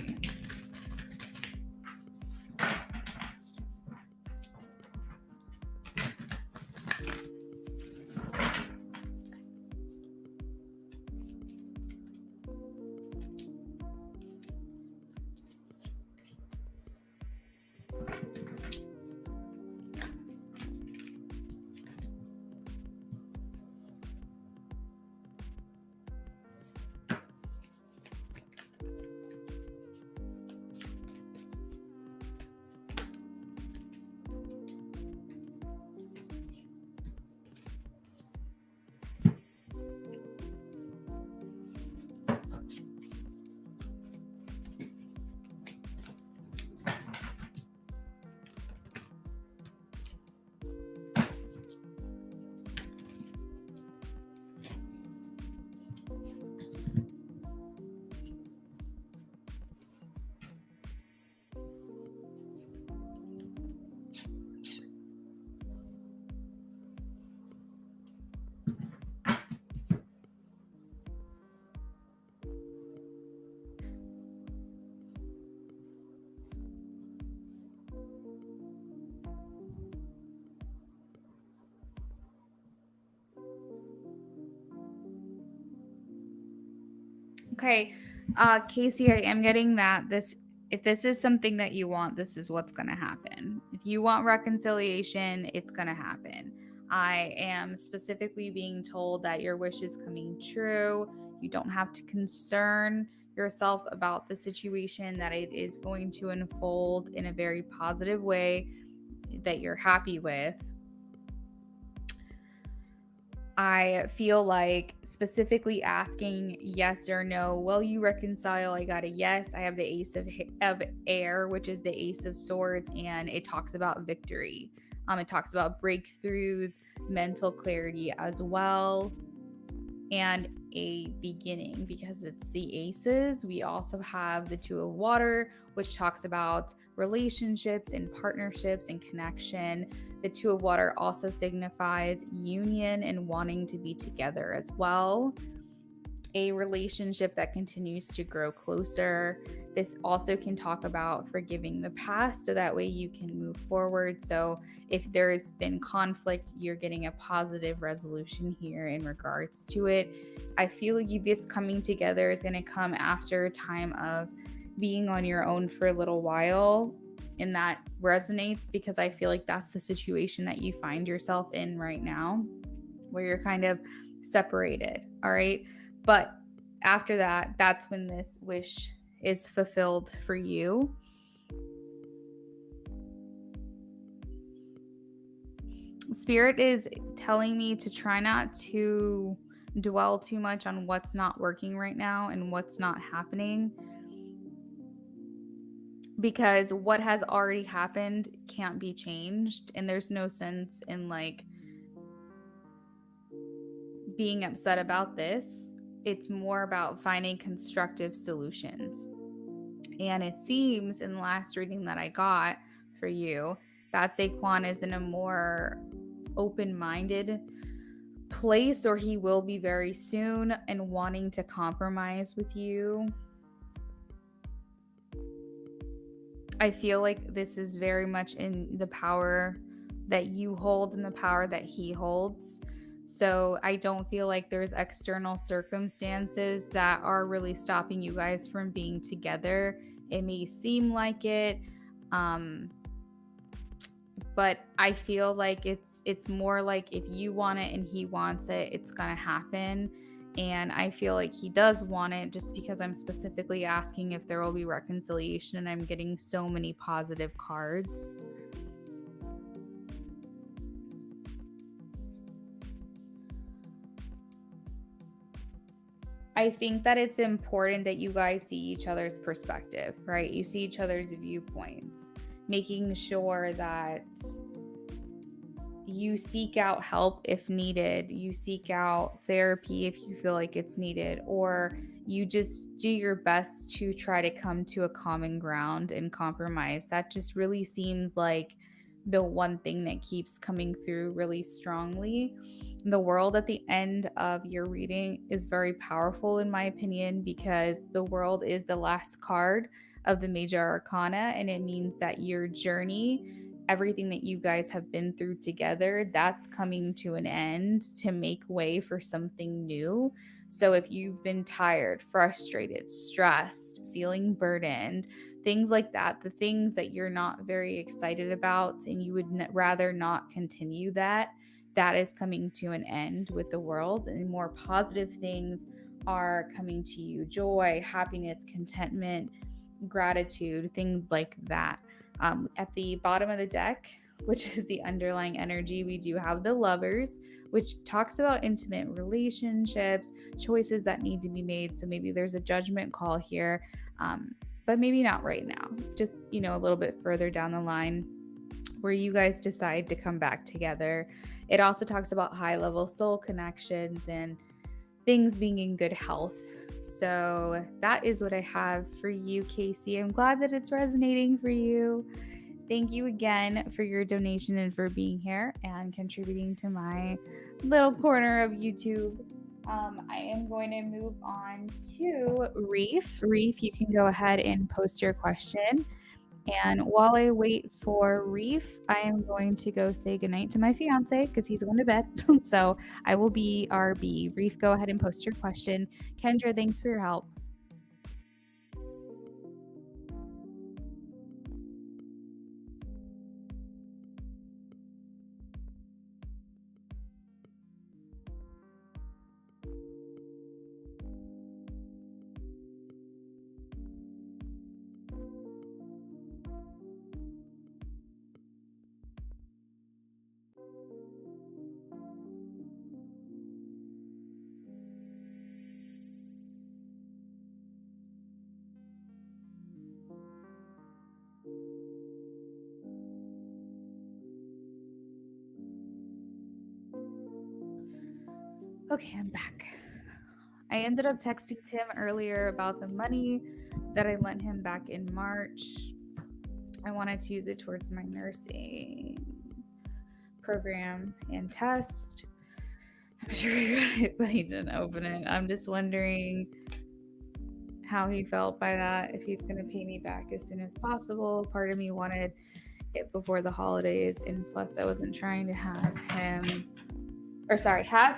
Okay, Casey, I am getting that if this is something that you want, this is what's going to happen. If you want reconciliation, it's going to happen. I am specifically being told that your wish is coming true. You don't have to concern yourself about the situation, that it is going to unfold in a very positive way that you're happy with. I feel like specifically asking yes or no, will you reconcile? I got a yes. I have the ace of air, which is the ace of swords, and it talks about victory. It talks about breakthroughs, mental clarity as well, and a beginning, because it's the aces. We also have the 2 of water, which talks about relationships and partnerships and connection. The 2 of water also signifies union and wanting to be together as well. A relationship that continues to grow closer. This also can talk about forgiving the past so that way you can move forward. So if there's been conflict, you're getting a positive resolution here in regards to it. I feel like this coming together is going to come after a time of being on your own for a little while, and that resonates because I feel like that's the situation that you find yourself in right now, where you're kind of separated. All right. But after that, that's when this wish is fulfilled for you. Spirit is telling me to try not to dwell too much on what's not working right now and what's not happening, because what has already happened can't be changed, and there's no sense in like being upset about this. It's more about finding constructive solutions. And it seems in the last reading that I got for you that Zaquan is in a more open-minded place, or he will be very soon, and wanting to compromise with you. I feel like this is very much in the power that you hold and the power that he holds. So I don't feel like there's external circumstances that are really stopping you guys from being together. It may seem like it, um, but I feel like it's more like if you want it and he wants it, it's gonna happen. And I feel like he does want it, just because I'm specifically asking if there will be reconciliation, and I'm getting so many positive cards. I think that it's important that you guys see each other's perspective, right? You see each other's viewpoints, making sure that you seek out help if needed, you seek out therapy if you feel like it's needed, or you just do your best to try to come to a common ground and compromise. That just really seems like the one thing that keeps coming through really strongly. The world at the end of your reading is very powerful, in my opinion, because the world is the last card of the major arcana, and it means that your journey, everything that you guys have been through together, that's coming to an end to make way for something new. So if you've been tired, frustrated, stressed, feeling burdened, things like that, the things that you're not very excited about and you would rather not continue, that is coming to an end with the world, and more positive things are coming to you: joy, happiness, contentment, gratitude, things like that. At the bottom of the deck, which is the underlying energy, we do have the Lovers, which talks about intimate relationships, choices that need to be made. So maybe there's a judgment call here, but maybe not right now. Just, a little bit further down the line, where you guys decide to come back together. It also talks about high level soul connections and things being in good health. So that is what I have for you, Casey. I'm glad that it's resonating for you. Thank you again for your donation and for being here and contributing to my little corner of YouTube. I am going to move on to Reef. Reef, you can go ahead and post your question. And while I wait for Reef, I am going to go say goodnight to my fiance because he's going to bed. So I will be RB. Reef, go ahead and post your question. Kendra, thanks for your help. Okay, I'm back. I ended up texting Tim earlier about the money that I lent him back in March. I wanted to use it towards my nursing program and test. I'm sure he got it, but he didn't open it. I'm just wondering how he felt by that, if he's going to pay me back as soon as possible. Part of me wanted it before the holidays, and plus I wasn't trying to have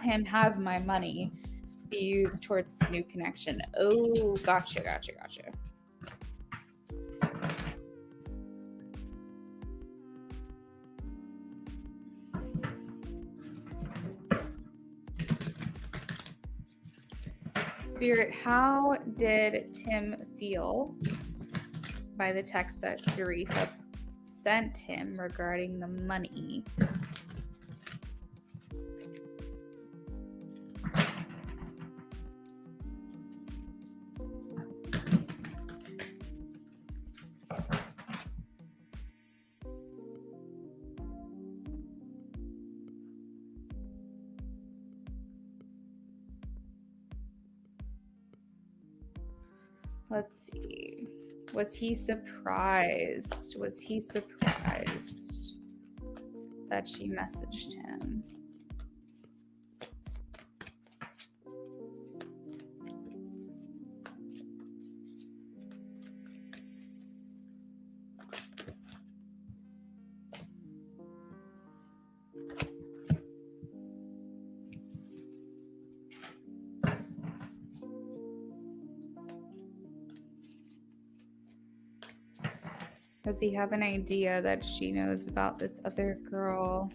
him have my money be used towards this new connection. Oh, gotcha. Spirit, how did Tim feel by the text that Zarifa sent him regarding the money? Let's see. Was he surprised? That she messaged him? Does he have an idea that she knows about this other girl?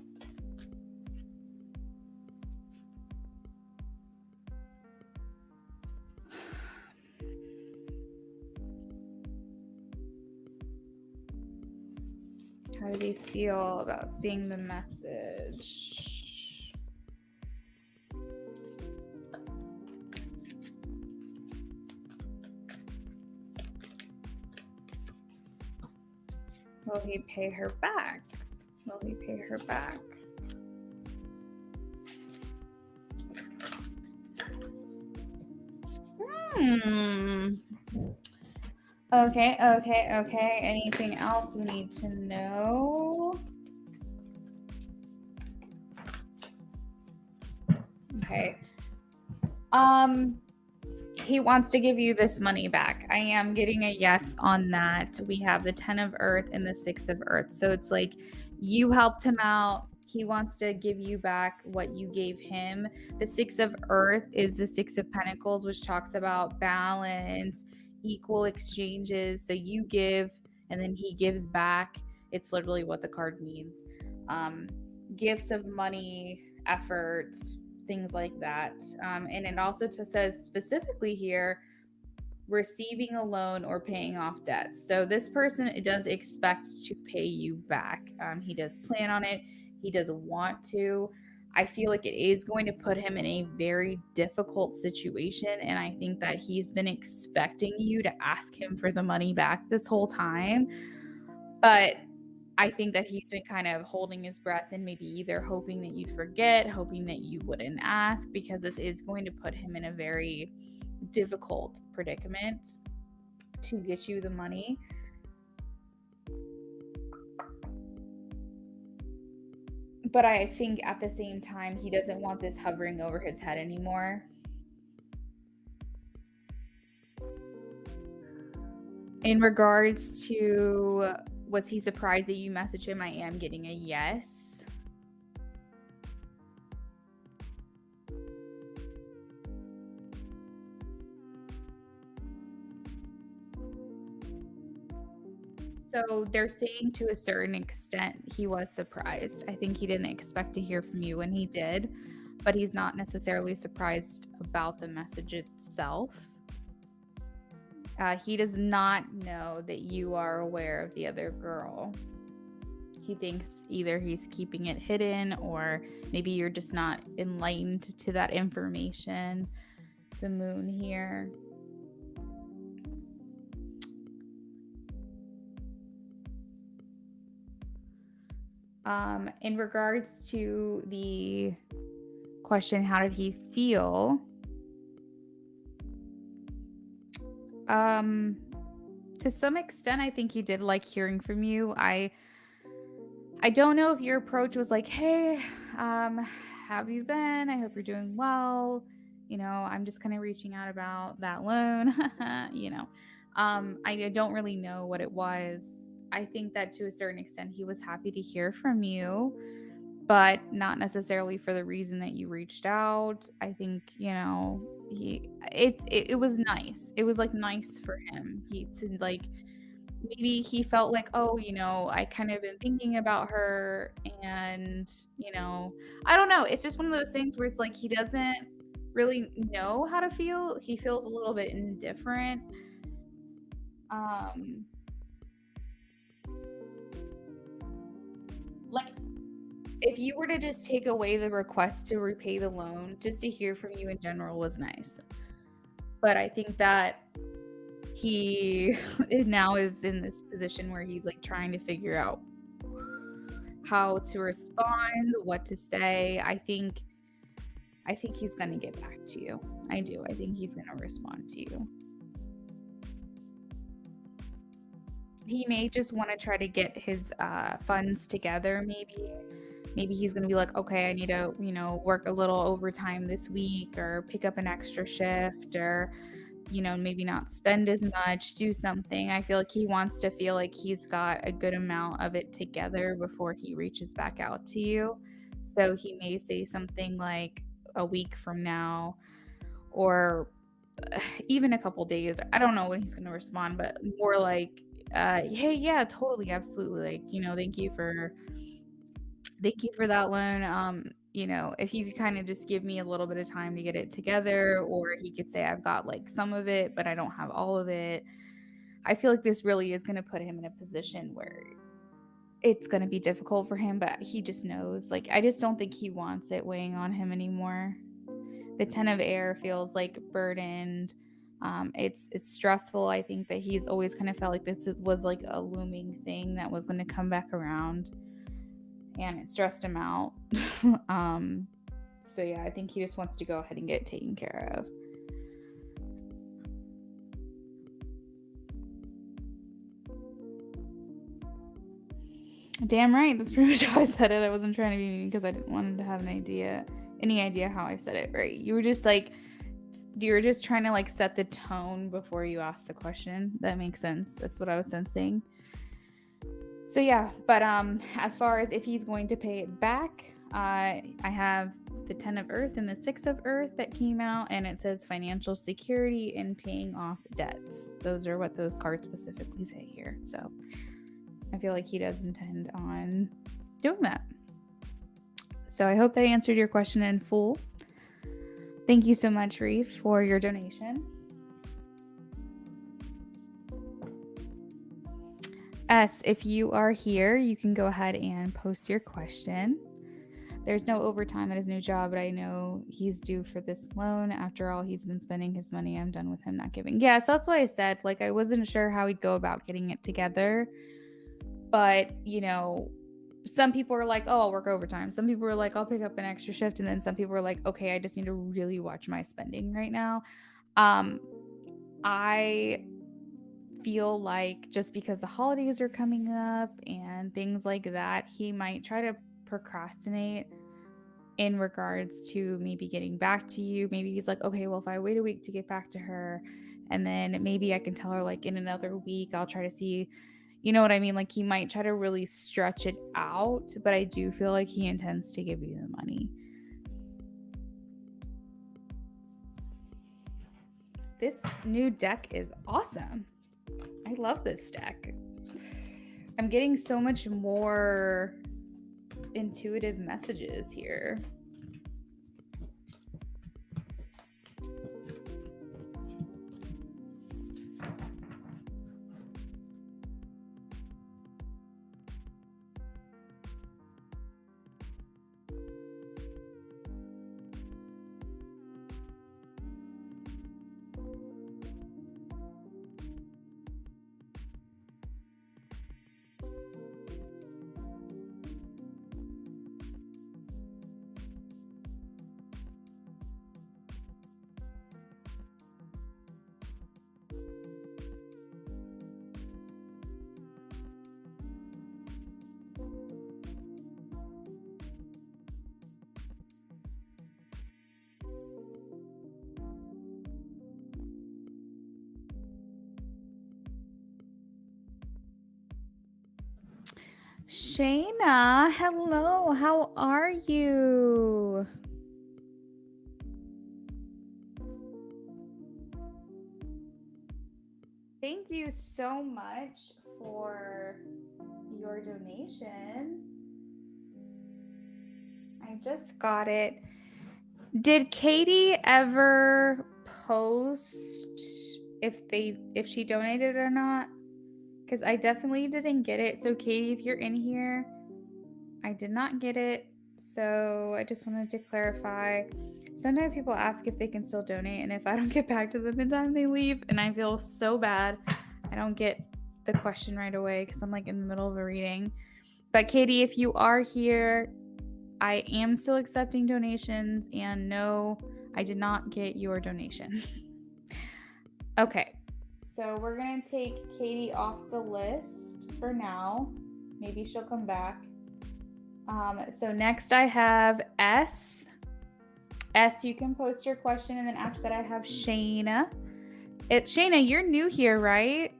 How did he feel about seeing the message? Will he pay her back? Will he pay her back? Okay. Anything else we need to know? Okay. He wants to give you this money back. I am getting a yes on that. We have the 10 of Earth and the 6 of Earth. So it's like you helped him out. He wants to give you back what you gave him. The 6 of Earth is the 6 of Pentacles, which talks about balance, equal exchanges. So you give and then he gives back. It's literally what the card means. Gifts of money, effort, things like that. And it also says specifically here, receiving a loan or paying off debts. So this person does expect to pay you back. He does plan on it. He does want to. I feel like it is going to put him in a very difficult situation. And I think that he's been expecting you to ask him for the money back this whole time. But I think that he's been kind of holding his breath and maybe either hoping that you'd forget, hoping that you wouldn't ask, because this is going to put him in a very difficult predicament to get you the money. But I think at the same time, he doesn't want this hovering over his head anymore. In regards to, was he surprised that you messaged him? I am getting a yes. So they're saying to a certain extent he was surprised. I think he didn't expect to hear from you when he did, but he's not necessarily surprised about the message itself. He does not know that you are aware of the other girl. He thinks either he's keeping it hidden or maybe you're just not enlightened to that information. The moon here. In regards to the question, how did he feel? To some extent, I think he did like hearing from you. I don't know if your approach was like, hey, have you been? I hope you're doing well. You know, I'm just kind of reaching out about that loan. You know, I don't really know what it was. I think that to a certain extent, he was happy to hear from you, but not necessarily for the reason that you reached out. I think, you know, it was nice. It was like nice for him. He to like maybe he felt like, oh, you know, I kind of been thinking about her and, you know, I don't know. It's just one of those things where it's like he doesn't really know how to feel. He feels a little bit indifferent. Like if you were to just take away the request to repay the loan, just to hear from you in general was nice. But I think that he now is in this position where he's like trying to figure out how to respond, what to say. I think he's going to get back to you. I do. I think he's going to respond to you. He may just want to try to get his funds together. Maybe he's going to be like, okay, I need to, you know, work a little overtime this week or pick up an extra shift or, you know, maybe not spend as much, do something. I feel like he wants to feel like he's got a good amount of it together before he reaches back out to you. So he may say something like a week from now or even a couple days. I don't know when he's going to respond, but more like Hey, yeah, totally, absolutely. Like, thank you for that loan. If you could kind of just give me a little bit of time to get it together, or he could say I've got like some of it, but I don't have all of it. I feel like this really is going to put him in a position where it's going to be difficult for him, but he just knows. Like, I just don't think he wants it weighing on him anymore. The 10 of air feels like burdened. It's stressful. I think that he's always kind of felt like this was like a looming thing that was going to come back around, and it stressed him out. So yeah, I think he just wants to go ahead and get it taken care of. Damn right. That's pretty much how I said it. I wasn't trying to be mean because I didn't want him to have any idea how I said it, right? You were just trying to like set the tone before you asked the question. That makes sense. That's what I was sensing. So yeah, but as far as if he's going to pay it back, I have the 10 of earth and the 6 of earth that came out, and it says financial security and paying off debts. Those are what those cards specifically say here. So I feel like he does intend on doing that. So I hope that answered your question in full. Thank you so much, Reef, for your donation. S, if you are here, you can go ahead and post your question. There's no overtime at his new job, but I know he's due for this loan. After all, he's been spending his money. I'm done with him not giving. Yeah, so that's why I said, like, I wasn't sure how he'd go about getting it together. But, some people are like, oh, I'll work overtime. Some people are like, I'll pick up an extra shift. And then some people are like, okay, I just need to really watch my spending right now. I feel like just because the holidays are coming up and things like that, he might try to procrastinate in regards to maybe getting back to you. Maybe he's like, okay, well, if I wait a week to get back to her, and then maybe I can tell her like in another week, I'll try to see, you know what I mean? Like, he might try to really stretch it out, but I do feel like he intends to give you the money. This new deck is awesome. I love this deck. I'm getting so much more intuitive messages here. Shayna, hello, how are you? Thank you so much for your donation. I just got it. Did Katie ever post if she donated or not? Because I definitely didn't get it. So Katie, if you're in here, I did not get it. So I just wanted to clarify. Sometimes people ask if they can still donate, and if I don't get back to them in time, they leave, and I feel so bad. I don't get the question right away because I'm like in the middle of a reading. But Katie, if you are here, I am still accepting donations, and no, I did not get your donation. Okay. So we're going to take Katie off the list for now. Maybe she'll come back. So next I have S. S, you can post your question, and then after that I have Shayna. Shayna, you're new here, right?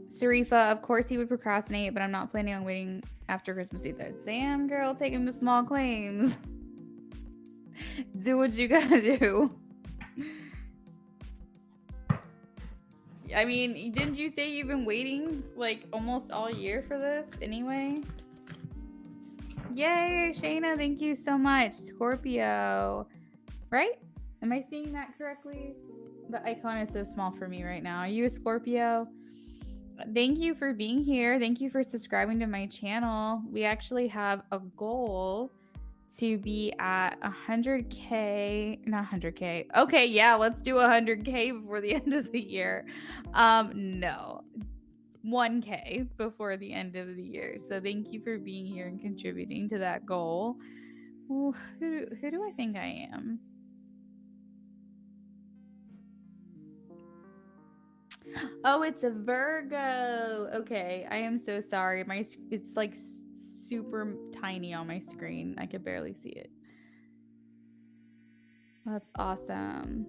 Sarifa, of course he would procrastinate, but I'm not planning on waiting after Christmas either. Damn, girl, take him to small claims. Do what you gotta do. I mean, didn't you say you've been waiting like almost all year for this anyway? Yay, Shayna, thank you so much. Scorpio, right? Am I seeing that correctly? The icon is so small for me right now. Are you a Scorpio? Thank you for being here. Thank you for subscribing to my channel. We actually have a goal to be at 100K, not 100K. Okay, yeah, let's do 100K before the end of the year. No, 1K before the end of the year. So thank you for being here and contributing to that goal. Ooh, who do I think I am? Oh, it's a Virgo. Okay, I am so sorry. It's like super tiny on my screen. I could barely see it. That's awesome.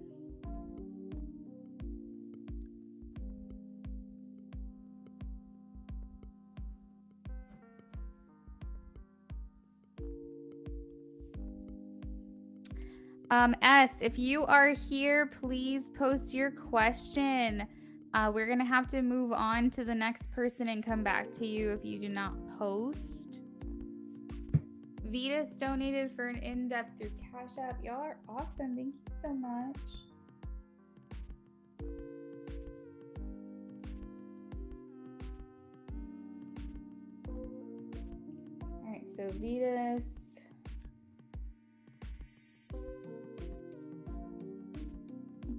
S, if you are here, please post your question. We're going to have to move on to the next person and come back to you if you do not post. Vitas donated for an in-depth through Cash App. Y'all are awesome. Thank you so much. All right, so Vitas.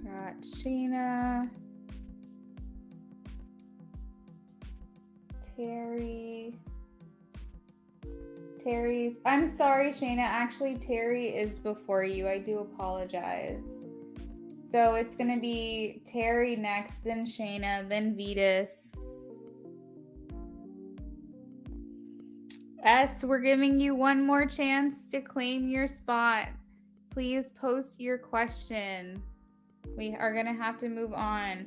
Got Sheena. Terry's. I'm sorry, Shayna. Actually, Terry is before you. I do apologize. So it's going to be Terry next, then Shayna, then Vitas. S, we're giving you one more chance to claim your spot. Please post your question. We are going to have to move on.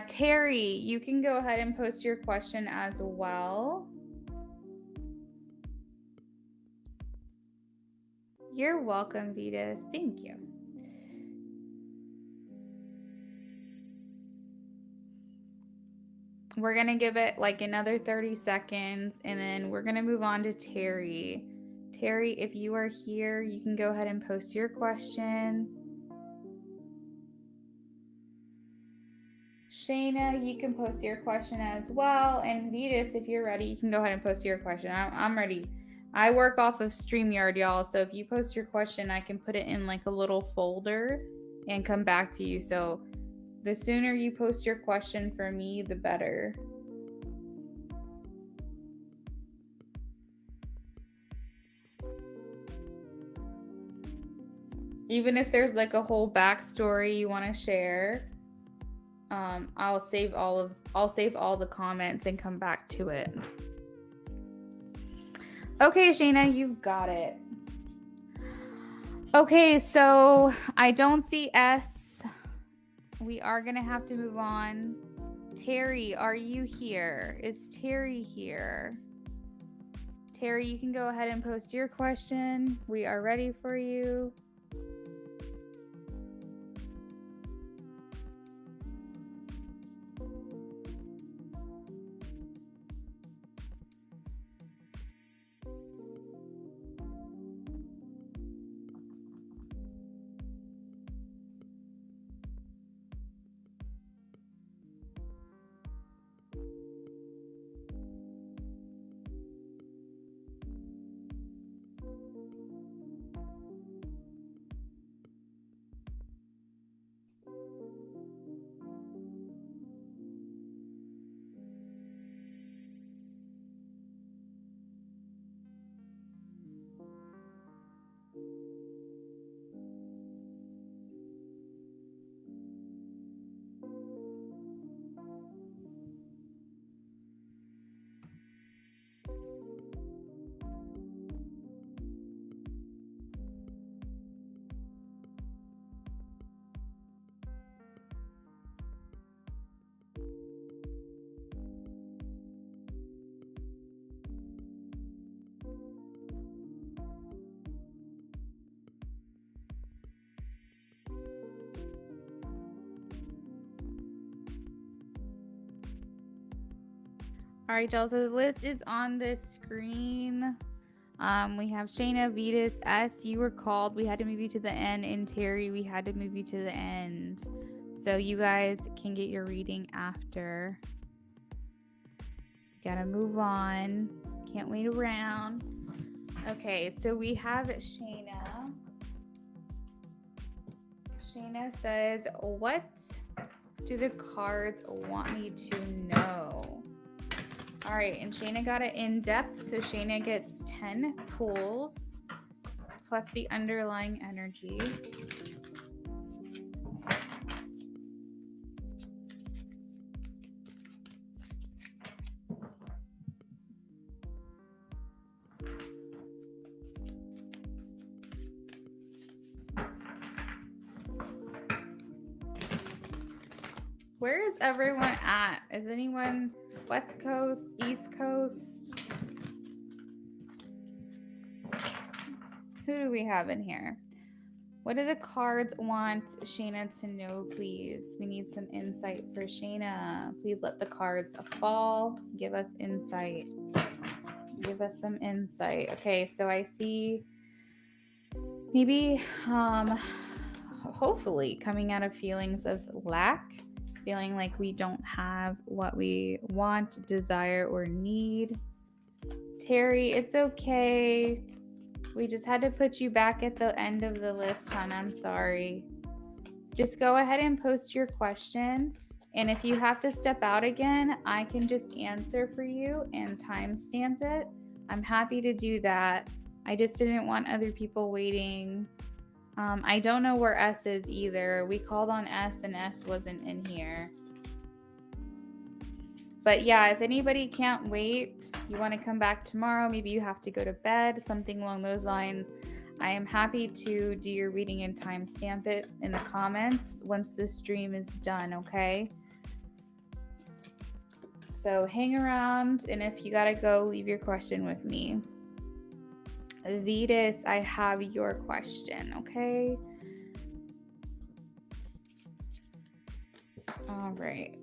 Terry, you can go ahead and post your question as well. You're welcome, Vitas. Thank you. We're going to give it like another 30 seconds, and then we're going to move on to Terry. Terry, if you are here, you can go ahead and post your question. Shayna, you can post your question as well. And Vitas, if you're ready, you can go ahead and post your question. I'm ready. I work off of StreamYard, y'all. So if you post your question, I can put it in like a little folder and come back to you. So the sooner you post your question for me, the better. Even if there's like a whole backstory you want to share, I'll save all the comments and come back to it. Okay, Shayna, you've got it. Okay, so I don't see S. We are gonna have to move on. Terry, are you here? Is Terry here? Terry, you can go ahead and post your question. We are ready for you. All right, y'all. So the list is on the screen. We have Shayna, Vetus, S. You were called. We had to move you to the end. And Terry, we had to move you to the end. So you guys can get your reading after. Gotta move on. Can't wait around. Okay, so we have Shayna. Shayna says, what do the cards want me to know? All right, and Shayna got it in depth, so Shayna gets 10 pulls plus the underlying energy. Where is everyone at? Is anyone West Coast, East Coast? Who do we have in here? What do the cards want Shayna to know, please? We need some insight for Shayna. Please let the cards fall. Give us insight. Give us some insight. Okay, so I see maybe, hopefully coming out of feelings of lack, feeling like we don't have what we want, desire, or need. Terry, it's okay. We just had to put you back at the end of the list, hon. I'm sorry. Just go ahead and post your question. And if you have to step out again, I can just answer for you and timestamp it. I'm happy to do that. I just didn't want other people waiting. I don't know where S is either. We called on S and S wasn't in here. But yeah, if anybody can't wait, you want to come back tomorrow, maybe you have to go to bed, something along those lines, I am happy to do your reading and timestamp it in the comments once the stream is done, okay? So hang around, and if you gotta go, leave your question with me. Vetus, I have your question, okay? All right.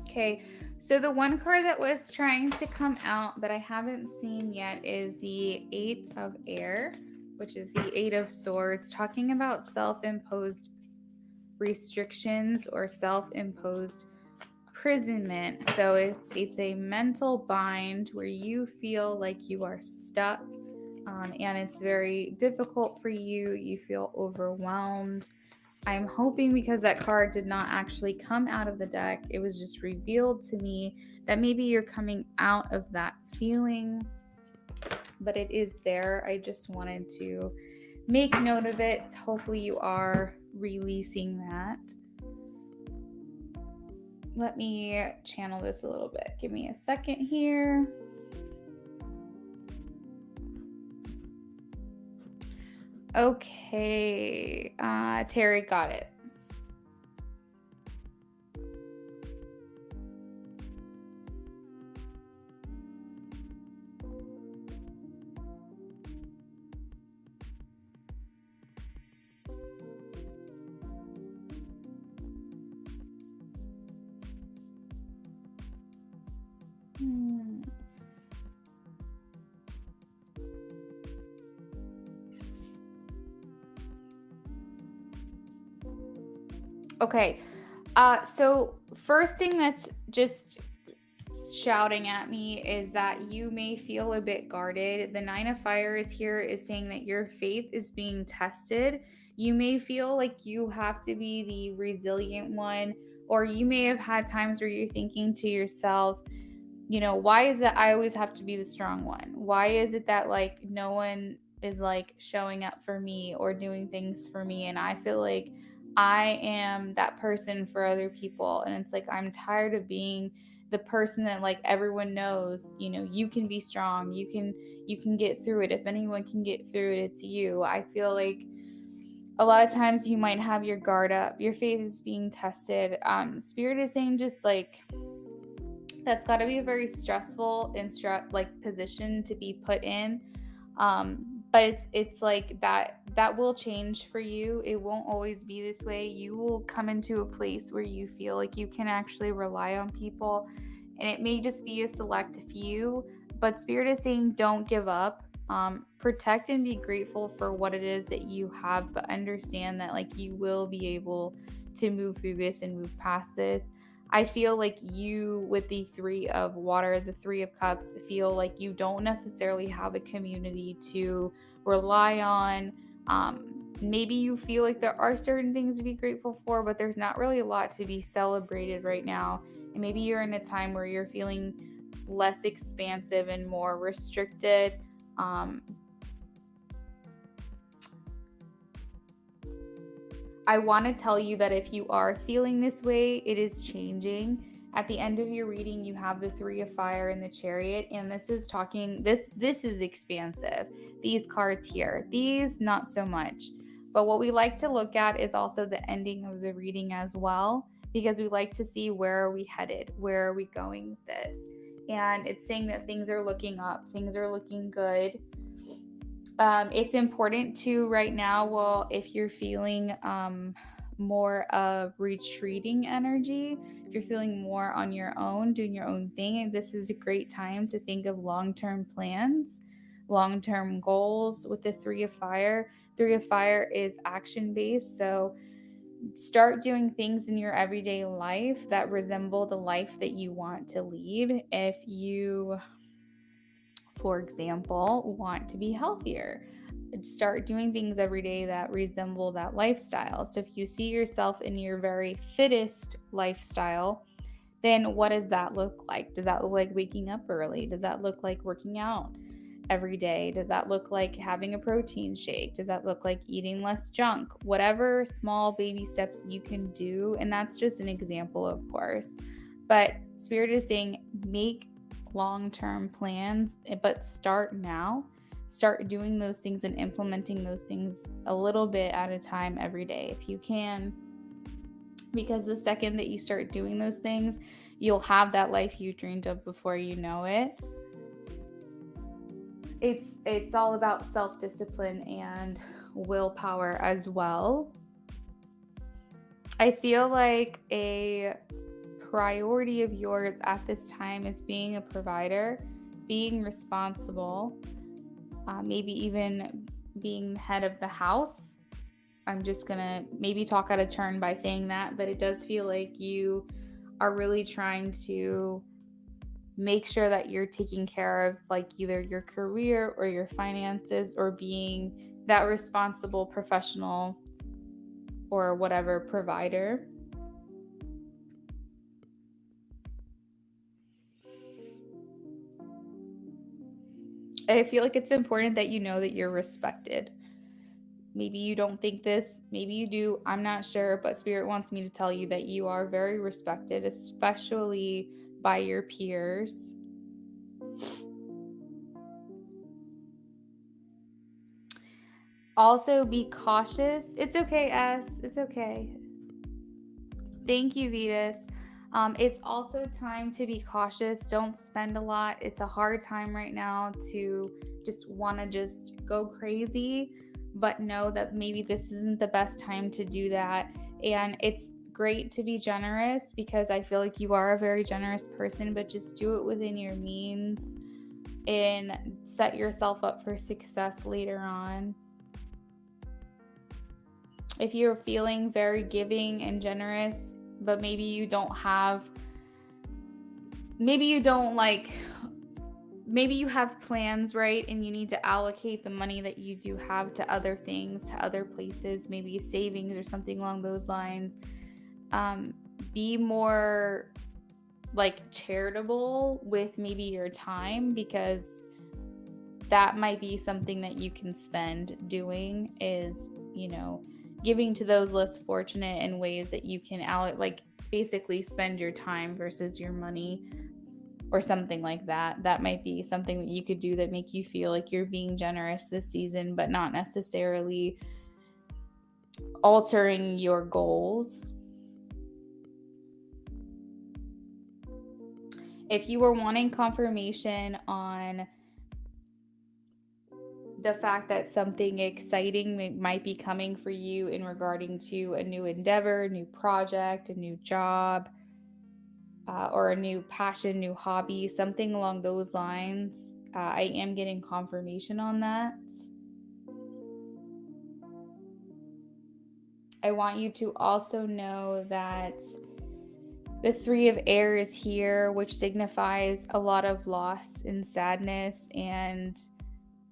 Okay, so the one card that was trying to come out that I haven't seen yet is the Eight of Air, which is the Eight of Swords, talking about self-imposed restrictions or self-imposed imprisonment. So it's a mental bind where you feel like you are stuck, and it's very difficult for you. You feel overwhelmed. I'm hoping, because that card did not actually come out of the deck, it was just revealed to me, that maybe you're coming out of that feeling, but it is there. I just wanted to make note of it. Hopefully you are releasing that. Let me channel this a little bit. Give me a second here. Okay, Terry got it. Okay, so first thing that's just shouting at me is that you may feel a bit guarded. The Nine of Fire is here, is saying that your faith is being tested. You may feel like you have to be the resilient one, or you may have had times where you're thinking to yourself, you know, why is it I always have to be the strong one? Why is it that like no one is like showing up for me or doing things for me, and I feel like I am that person for other people? And it's like, I'm tired of being the person that like everyone knows, you know, you can be strong, you can get through it. If anyone can get through it, it's you. I feel like a lot of times you might have your guard up, your faith is being tested. Spirit is saying just like That's got to be a very stressful position to be put in. But it's like that will change for you. It won't always be this way. You will come into a place where you feel like you can actually rely on people, and it may just be a select few, but Spirit is saying don't give up. Protect and be grateful for what it is that you have, but understand that like you will be able to move through this and move past this. I feel like you, with the Three of Water, the Three of Cups, feel like you don't necessarily have a community to rely on. Maybe you feel like there are certain things to be grateful for, but there's not really a lot to be celebrated right now. And maybe you're in a time where you're feeling less expansive and more restricted. I want to tell you that if you are feeling this way, it is changing. At the end of your reading, you have the Three of Fire and the Chariot, and this is talking, this is expansive. These cards here, these not so much. But what we like to look at is also the ending of the reading as well, because we like to see where are we headed, where are we going with this. And it's saying that things are looking up, things are looking good. It's important to right now, well, if you're feeling more of retreating energy, if you're feeling more on your own, doing your own thing, this is a great time to think of long-term plans, long-term goals with the Three of Fire. Three of Fire is action-based, so start doing things in your everyday life that resemble the life that you want to lead. If you, for example, want to be healthier, start doing things every day that resemble that lifestyle. So if you see yourself in your very fittest lifestyle, then what does that look like? Does that look like waking up early? Does that look like working out every day? Does that look like having a protein shake? Does that look like eating less junk? Whatever small baby steps you can do, and that's just an example, of course. But Spirit is saying make long-term plans, but start now. Start doing those things and implementing those things a little bit at a time every day if you can. Because the second that you start doing those things, you'll have that life you dreamed of before you know it. It's all about self-discipline and willpower as well. I feel like a priority of yours at this time is being a provider, being responsible, maybe even being the head of the house. I'm just gonna maybe talk out of turn by saying that, but it does feel like you are really trying to make sure that you're taking care of like either your career or your finances, or being that responsible professional or whatever provider. I feel like it's important that you know that you're respected. Maybe you don't think this, maybe you do, I'm not sure, but Spirit wants me to tell you that you are very respected, especially by your peers. Also, be cautious. It's okay, S. It's okay. Thank you, Vetus. It's also time to be cautious. Don't spend a lot. It's a hard time right now to just want to just go crazy, but know that maybe this isn't the best time to do that. And it's great to be generous, because I feel like you are a very generous person, but just do it within your means and set yourself up for success later on. If you're feeling very giving and generous, but maybe you have plans, right? And you need to allocate the money that you do have to other things, to other places, maybe savings or something along those lines. Be more like charitable with maybe your time, because that might be something that you can spend doing, is, giving to those less fortunate in ways that you can basically spend your time versus your money or something like that. That might be something that you could do that make you feel like you're being generous this season, but not necessarily altering your goals. If you were wanting confirmation on the fact that something exciting might be coming for you in regarding to a new endeavor, new project, a new job, or a new passion, new hobby, something along those lines, I am getting confirmation on that. I want you to also know that the Three of Air is here, which signifies a lot of loss and sadness and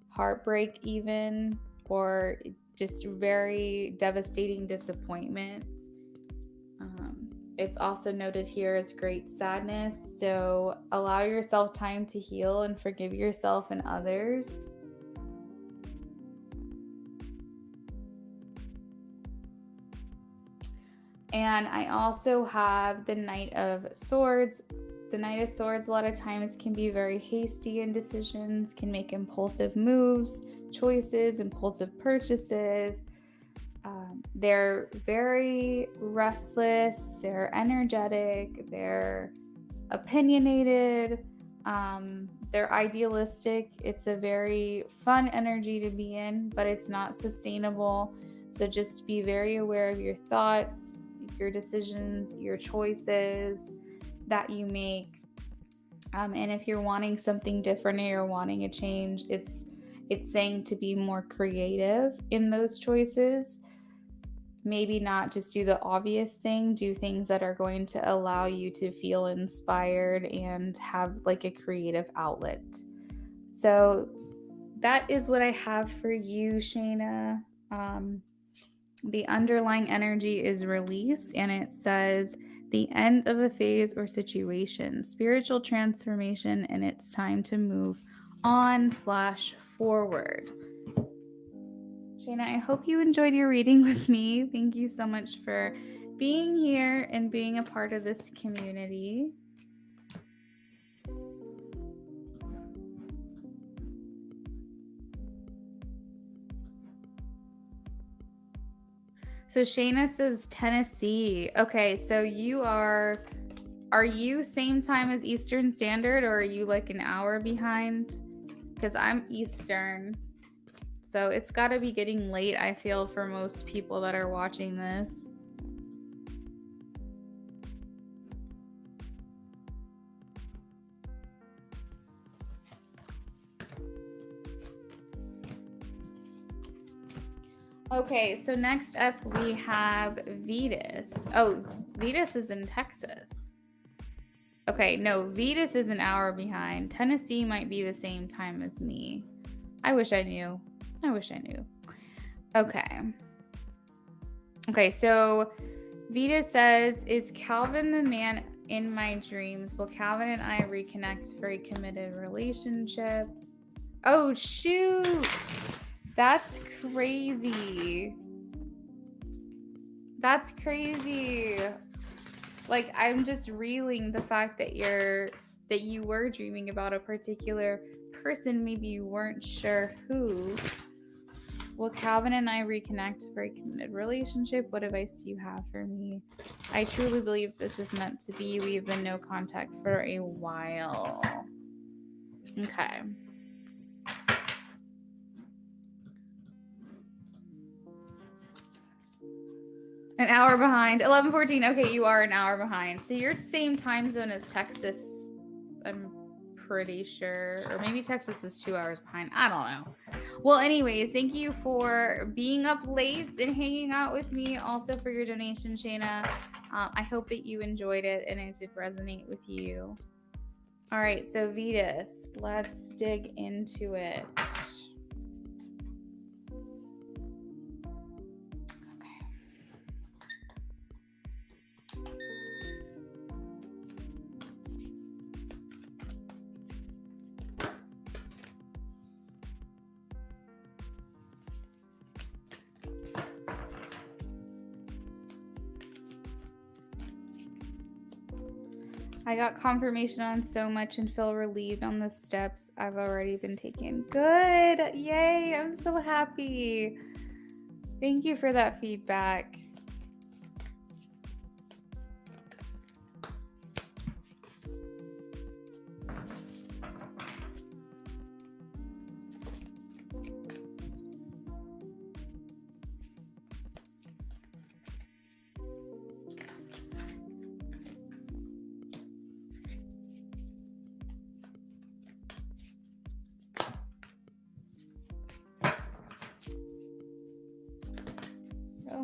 heartbreak even, or just very devastating disappointment. It's also noted here as great sadness. So allow yourself time to heal and forgive yourself and others. And I also have the Knight of Swords. The Knight of Swords a lot of times can be very hasty in decisions, can make impulsive moves, choices, impulsive purchases. They're very restless, they're energetic, they're opinionated, they're idealistic. It's a very fun energy to be in, but it's not sustainable. So just be very aware of your thoughts, your decisions, your choices that you make. And if you're wanting something different or you're wanting a change, it's saying to be more creative in those choices. Maybe not just do the obvious thing, do things that are going to allow you to feel inspired and have like a creative outlet. So that is what I have for you, Shayna. The underlying energy is release, and it says the end of a phase or situation, spiritual transformation, and it's time to move on/forward. Shayna, I hope you enjoyed your reading with me. Thank you so much for being here and being a part of this community. So Shayna says Tennessee. Okay, so are you same time as Eastern Standard, or are you like an hour behind? Because I'm Eastern. So it's got to be getting late, I feel, for most people that are watching this. Okay, so next up we have Vetus. Oh, Vetus is in Texas. Okay, no, Vetus is an hour behind. Tennessee might be the same time as me. I wish I knew. Okay. Okay, so Vetus says, is Calvin the man in my dreams? Will Calvin and I reconnect for a committed relationship? Oh, shoot. That's crazy. That's crazy. Like, I'm just reeling the fact that you were dreaming about a particular person. Maybe you weren't sure who. Will Calvin and I reconnect for a committed relationship? What advice do you have for me? I truly believe this is meant to be. We have been no contact for a while. Okay. An hour behind. 11:14. Okay, you are an hour behind. So you're same time zone as Texas, I'm pretty sure. Or maybe Texas is 2 hours behind. I don't know. Well, anyways, thank you for being up late and hanging out with me. Also for your donation, Shayna. I hope that you enjoyed it and it did resonate with you. All right, so Vetus, let's dig into it. I got confirmation on so much and feel relieved on the steps I've already been taking. Good. Yay. I'm so happy. Thank you for that feedback.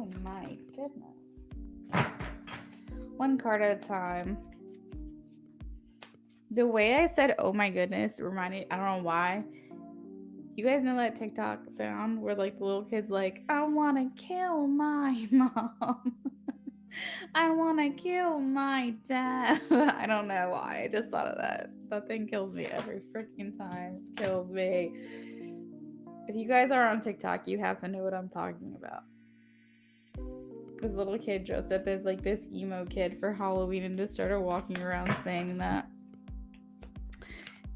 Oh my goodness. One card at a time. The way I said, oh my goodness, reminded, I don't know why. You guys know that TikTok sound where like the little kid's like, I want to kill my mom. I want to kill my dad. I don't know why. I just thought of that. That thing kills me every freaking time. Kills me. If you guys are on TikTok, you have to know what I'm talking about. This little kid dressed up as like this emo kid for Halloween and just started walking around saying that.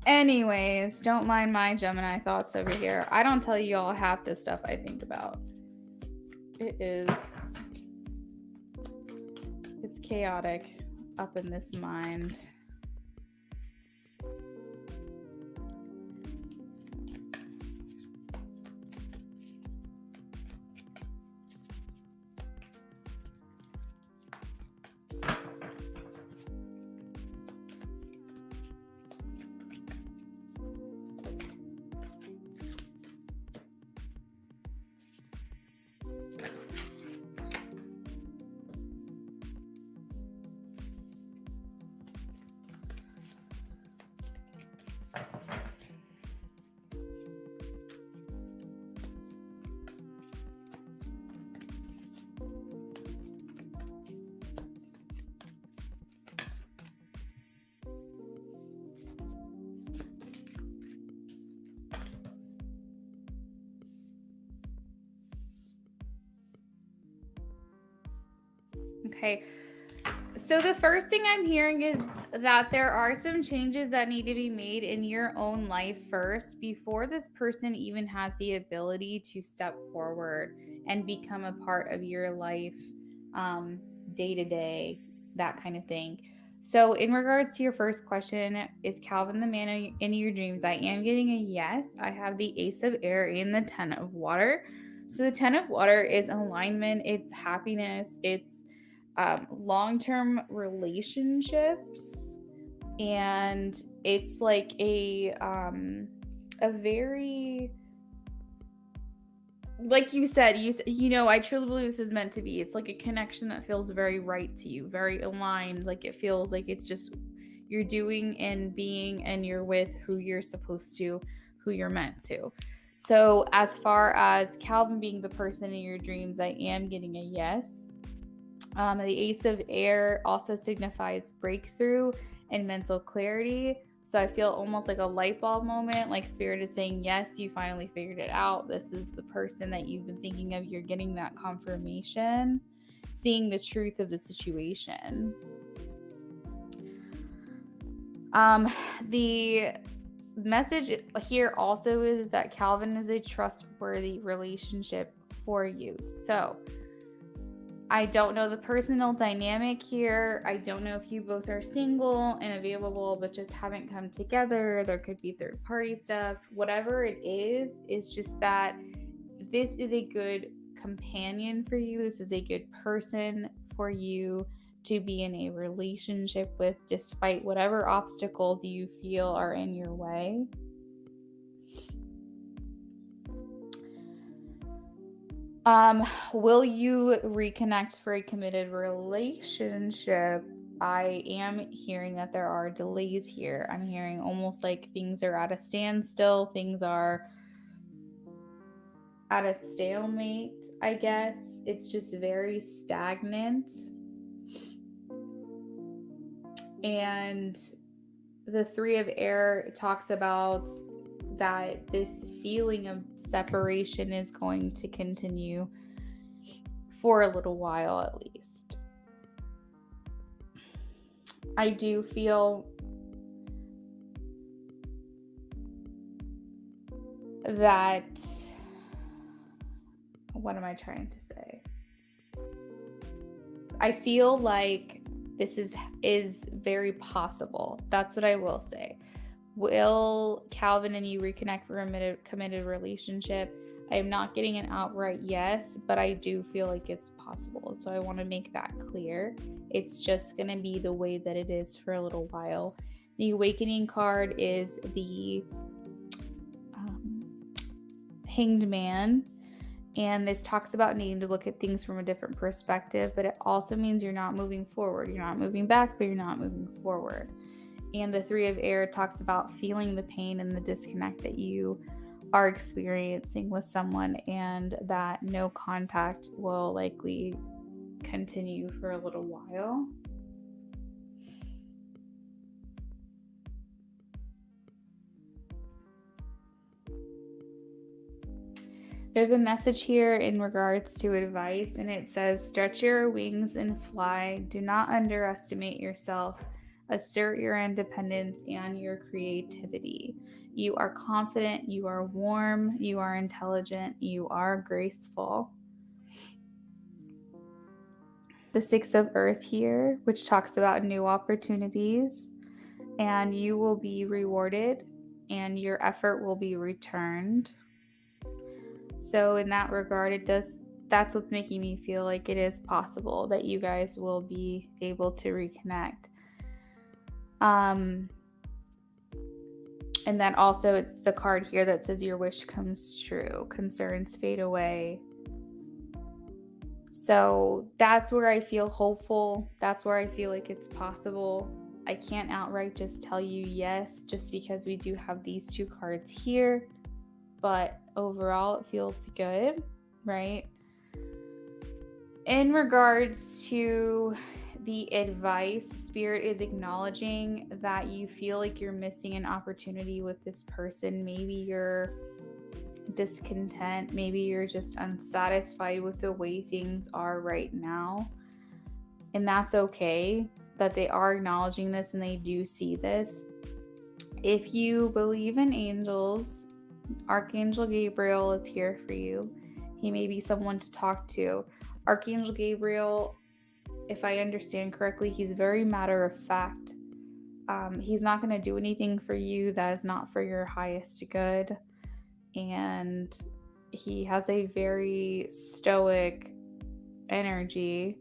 Anyways, don't mind my Gemini thoughts over here. I don't tell you all half the stuff I think about. It's chaotic up in this mind. Okay, so the first thing I'm hearing is that there are some changes that need to be made in your own life first before this person even has the ability to step forward and become a part of your life, day to day, that kind of thing. So in regards to your first question, is Calvin the man in your dreams? I am getting a yes. I have the Ace of Air and the Ten of Water. So the Ten of Water is alignment, it's happiness, it's long-term relationships, and it's like a very, like you said, I truly believe this is meant to be. It's like a connection that feels very right to you, very aligned. Like it feels like it's just you're doing and being, and you're with who you're supposed to, who you're meant to. So as far as Calvin being the person in your dreams, I am getting a yes. The Ace of Air also signifies breakthrough and mental clarity. So I feel almost like a light bulb moment, like Spirit is saying, yes, you finally figured it out. This is the person that you've been thinking of. You're getting that confirmation, seeing the truth of the situation. The message here also is that Calvin is a trustworthy relationship for you. So I don't know the personal dynamic here. I don't know if you both are single and available but just haven't come together. There could be third party stuff. Whatever it is just that this is a good companion for you. This is a good person for you to be in a relationship with, despite whatever obstacles you feel are in your way. Will you reconnect for a committed relationship? I am hearing that there are delays here. I'm hearing almost like things are at a standstill. Things are at a stalemate, I guess. It's just very stagnant. And the Three of Air talks about that this feeling of separation is going to continue for a little while at least. I do feel that, what am I trying to say? I feel like this is very possible. That's what I will say. Will Calvin and you reconnect for a committed relationship? I am not getting an outright yes, but I do feel like it's possible. So I want to make that clear. It's just going to be the way that it is for a little while. The Awakening card is the Hanged Man. And this talks about needing to look at things from a different perspective, but it also means you're not moving forward. You're not moving back, but you're not moving forward. And the Three of Air talks about feeling the pain and the disconnect that you are experiencing with someone, and that no contact will likely continue for a little while. There's a message here in regards to advice, and it says, stretch your wings and fly. Do not underestimate yourself. Assert your independence and your creativity. You are confident, you are warm, you are intelligent, you are graceful. The Six of Earth here, which talks about new opportunities, and you will be rewarded and your effort will be returned. So in that regard, that's what's making me feel like it is possible that you guys will be able to reconnect. And then also it's the card here that says your wish comes true, concerns fade away. So that's where I feel hopeful. That's where I feel like it's possible. I can't outright just tell you yes, just because we do have these two cards here. But overall, it feels good, right? In regards to the advice, Spirit is acknowledging that you feel like you're missing an opportunity with this person. Maybe you're discontent. Maybe you're just unsatisfied with the way things are right now. And that's okay that they are acknowledging this and they do see this. If you believe in angels, Archangel Gabriel is here for you. He may be someone to talk to. Archangel Gabriel, if I understand correctly, he's very matter of fact. He's not going to do anything for you that is not for your highest good. And he has a very stoic energy,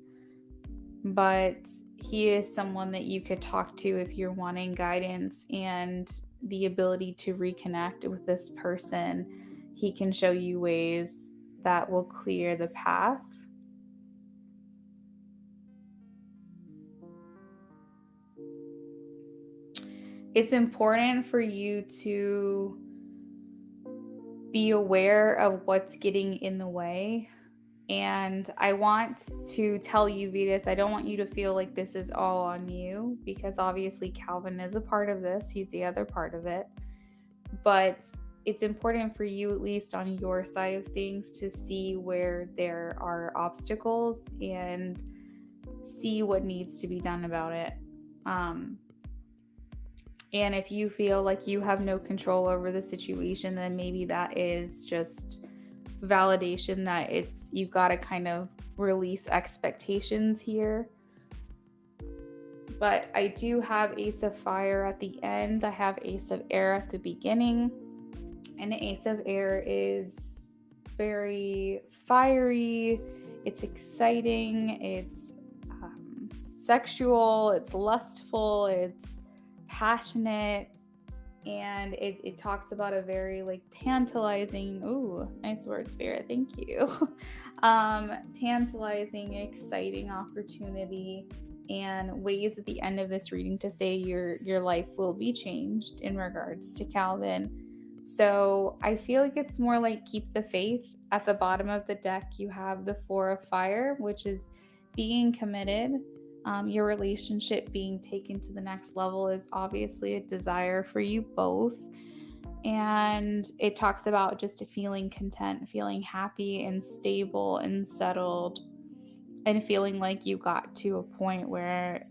but he is someone that you could talk to if you're wanting guidance and the ability to reconnect with this person. He can show you ways that will clear the path. It's important for you to be aware of what's getting in the way. And I want to tell you, Vetus, I don't want you to feel like this is all on you, because obviously Calvin is a part of this. He's the other part of it. But it's important for you, at least on your side of things, to see where there are obstacles and see what needs to be done about it. And if you feel like you have no control over the situation, then maybe that is just validation that you've got to kind of release expectations here. But I do have Ace of Fire at the end. I have Ace of Air at the beginning. And the Ace of Air is very fiery. It's exciting. It's sexual. It's lustful. It's passionate. And it talks about a very tantalizing, nice word, Spirit, thank you. Tantalizing, exciting opportunity, and ways at the end of this reading to say your life will be changed in regards to Calvin. So I feel like it's more like keep the faith. At the bottom of the deck, you have the Four of Fire, which is being committed. Your relationship being taken to the next level is obviously a desire for you both. And it talks about just feeling content, feeling happy and stable and settled, and feeling like you got to a point where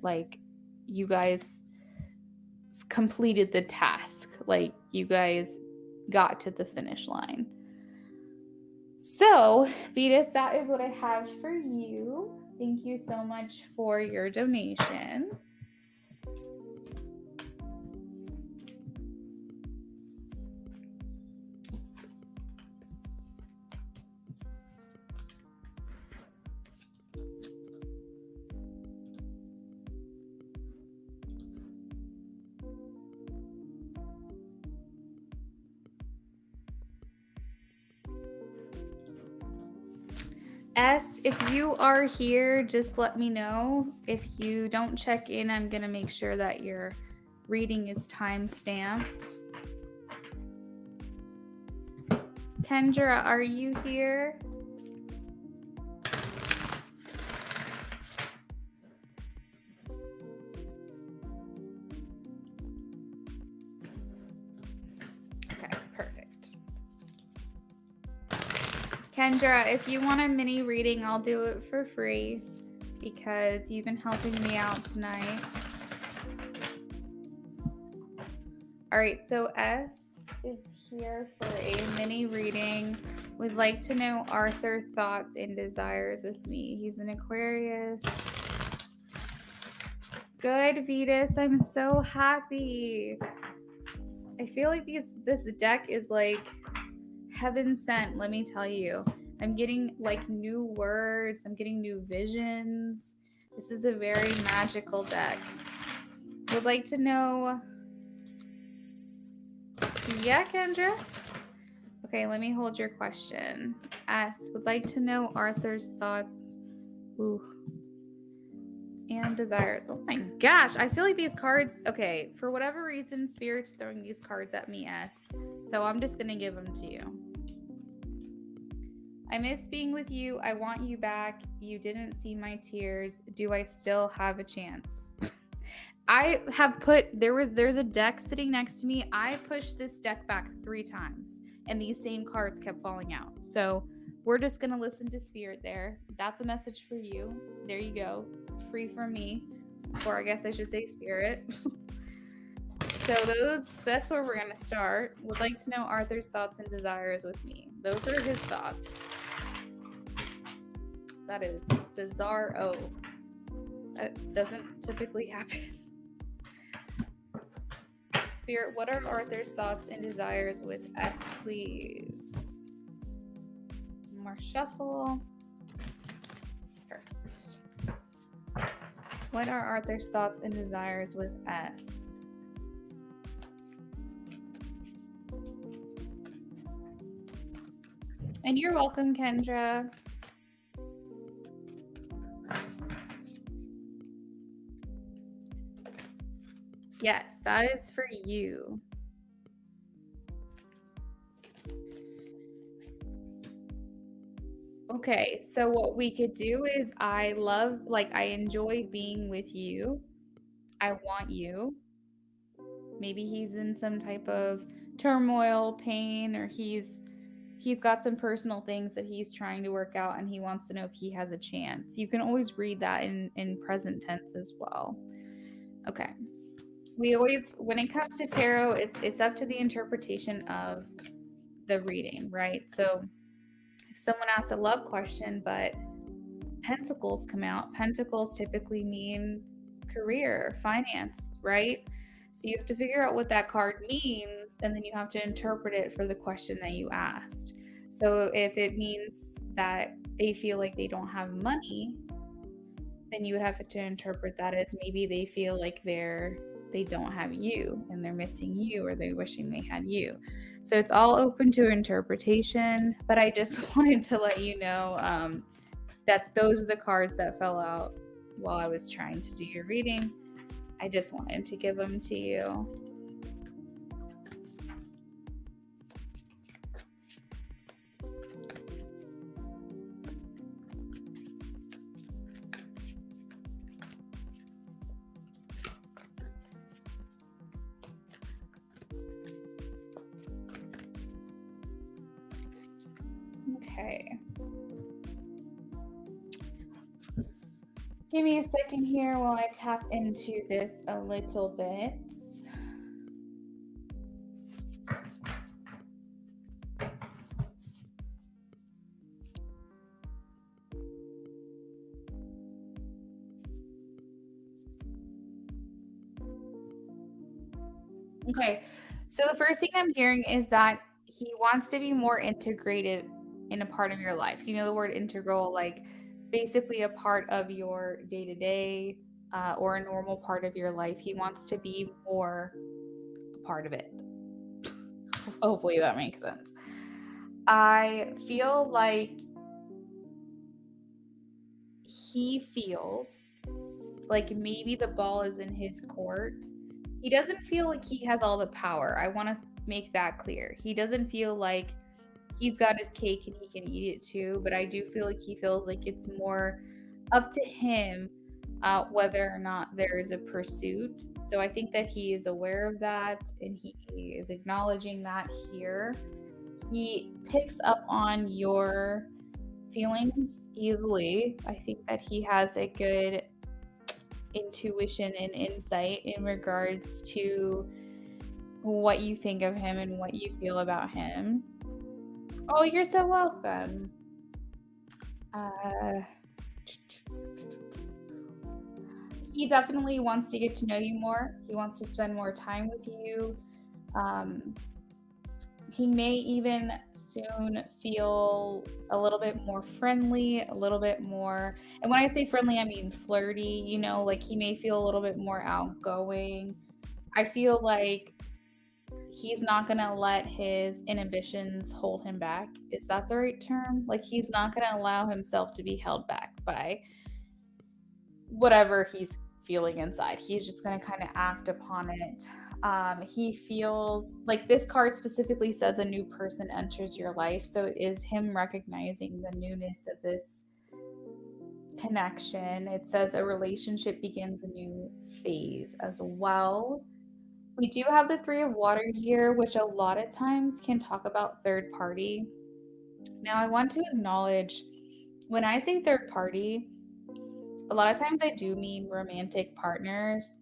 you guys completed the task, you guys got to the finish line. So, Vetus, that is what I have for you. Thank you so much for your donation. S, if you are here, just let me know. If you don't check in, I'm going to make sure that your reading is time-stamped. Kendra, are you here? Okay, perfect. Kendra, if you want a mini reading, I'll do it for free because you've been helping me out tonight. All right, so S is here for a mini reading. Would like to know Arthur's thoughts and desires with me. He's an Aquarius. Good, Vetus. I'm so happy. I feel like this deck is like heaven sent, let me tell you. I'm getting like new words. I'm getting new visions. This is a very magical deck. Would like to know... Yeah, Kendra? Okay, let me hold your question. S, would like to know Arthur's thoughts and desires. Oh my gosh, I feel like these cards... Okay, for whatever reason, Spirit's throwing these cards at me, S. So I'm just going to give them to you. I miss being with you. I want you back. You didn't see my tears. Do I still have a chance? I have put... There's a deck sitting next to me. I pushed this deck back 3 times, and these same cards kept falling out. So we're just going to listen to Spirit there. That's a message for you. There you go. Free from me. Or I guess I should say Spirit. So that's where we're going to start. Would like to know Arthur's thoughts and desires with me. Those are his thoughts. That is bizarre. Oh, that doesn't typically happen. Spirit, what are Arthur's thoughts and desires with S, please? More shuffle. Perfect. What are Arthur's thoughts and desires with S? And you're welcome, Kendra. Yes, that is for you. Okay, so what we could do is I enjoy being with you. I want you. Maybe he's in some type of turmoil, pain, or he's got some personal things that he's trying to work out and he wants to know if he has a chance. You can always read that in present tense as well. Okay. We always, when it comes to tarot, it's up to the interpretation of the reading, right? So if someone asks a love question, but pentacles come out, pentacles typically mean career, finance, right? So you have to figure out what that card means, and then you have to interpret it for the question that you asked. So if it means that they feel like they don't have money, then you would have to interpret that as maybe they feel like they don't have you and they're missing you, or they're wishing they had you. So it's all open to interpretation, but I just wanted to let you know that those are the cards that fell out while I was trying to do your reading. I just wanted to give them to you. Okay. Give me a second here while I tap into this a little bit. Okay, so the first thing I'm hearing is that he wants to be more integrated in a part of your life. You know the word integral, like basically a part of your day-to-day or a normal part of your life. He wants to be more a part of it. Hopefully that makes sense. I feel like he feels like maybe the ball is in his court. He doesn't feel like he has all the power. I want to make that clear. He doesn't feel like he's got his cake and he can eat it too, but I do feel like he feels like it's more up to him whether or not there is a pursuit. So I think that he is aware of that and he is acknowledging that here. He picks up on your feelings easily. I think that he has a good intuition and insight in regards to what you think of him and what you feel about him. Oh, you're so welcome. He definitely wants to get to know you more. He wants to spend more time with you. He may even soon feel a little bit more friendly, a little bit more. And when I say friendly, I mean flirty, you know, like he may feel a little bit more outgoing. I feel like he's not going to let his inhibitions hold him back. Is that the right term? Like he's not going to allow himself to be held back by whatever he's feeling inside. He's just going to kind of act upon it. He feels like this card specifically says a new person enters your life. So it is him recognizing the newness of this connection. It says a relationship begins a new phase as well. We do have the Three of Water here, which a lot of times can talk about third party. Now, I want to acknowledge when I say third party, a lot of times I do mean romantic partners,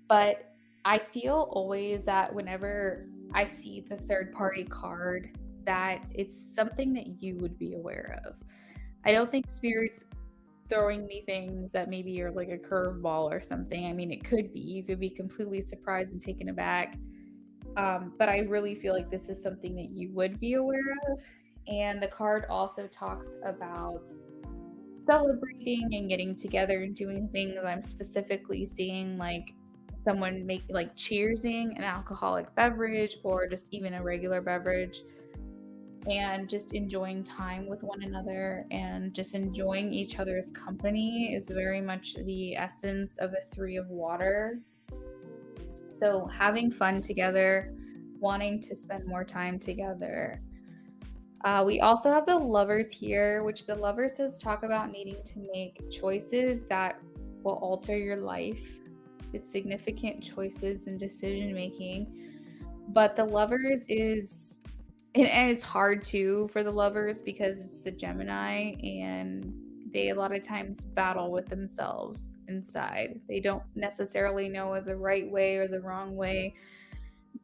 but I feel always that whenever I see the third party card, that it's something that you would be aware of. I don't think Spirit's throwing me things that maybe are like a curveball or something. I mean, it could be. You could be completely surprised and taken aback. But I really feel like this is something that you would be aware of. And the card also talks about celebrating and getting together and doing things. I'm specifically seeing like someone make like cheersing an alcoholic beverage or just even a regular beverage and just enjoying time with one another and just enjoying each other's company is very much the essence of a Three of Water. So having fun together, wanting to spend more time together. We also have the Lovers here, which the Lovers does talk about needing to make choices that will alter your life. It's significant choices and decision making. But the Lovers is, and it's hard too for the Lovers because it's the Gemini and they a lot of times battle with themselves inside. They don't necessarily know the right way or the wrong way,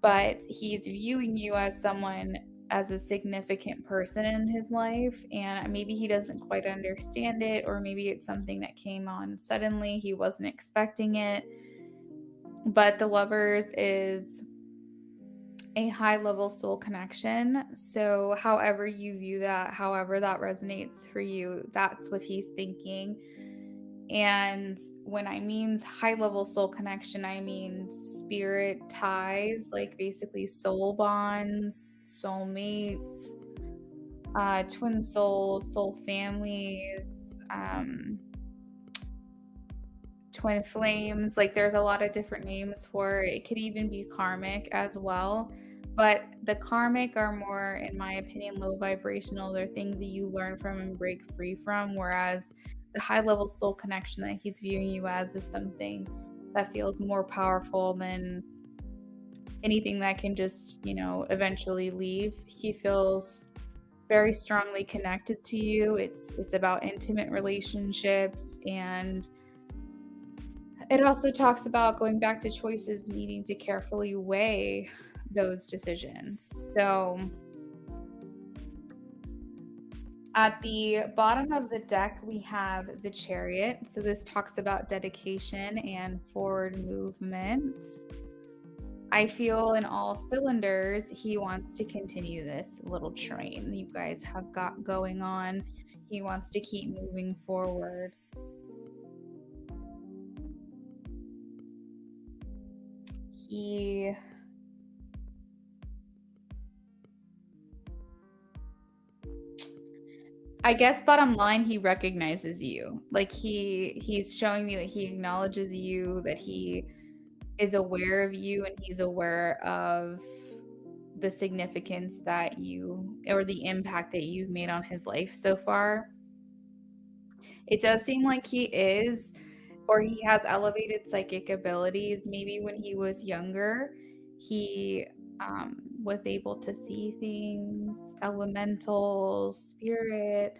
but he's viewing you as someone, as a significant person in his life, and maybe he doesn't quite understand it, or maybe it's something that came on suddenly, he wasn't expecting it. But the Lovers is a high level soul connection. So however you view that, however that resonates for you, that's what he's thinking. And when I mean high level soul connection, I mean spirit ties, like basically soul bonds, soulmates, twin souls, soul families, twin flames. Like there's a lot of different names for it. It could even be karmic as well. But the karmic are more, in my opinion, low vibrational. They're things that you learn from and break free from. Whereas the high level soul connection that he's viewing you as is something that feels more powerful than anything that can just, you know, eventually leave. He feels very strongly connected to you. It's about intimate relationships, and it also talks about going back to choices, needing to carefully weigh those decisions. So at the bottom of the deck, we have the Chariot. So this talks about dedication and forward movements. I feel in all cylinders, he wants to continue this little train you guys have got going on. He wants to keep moving forward. I guess bottom line, he recognizes you. Like he's showing me that he acknowledges you, that he is aware of you, and he's aware of the significance that you or the impact that you've made on his life so far. It does seem like he is, or he has elevated psychic abilities. Maybe when he was younger, he was able to see things, elementals, spirit.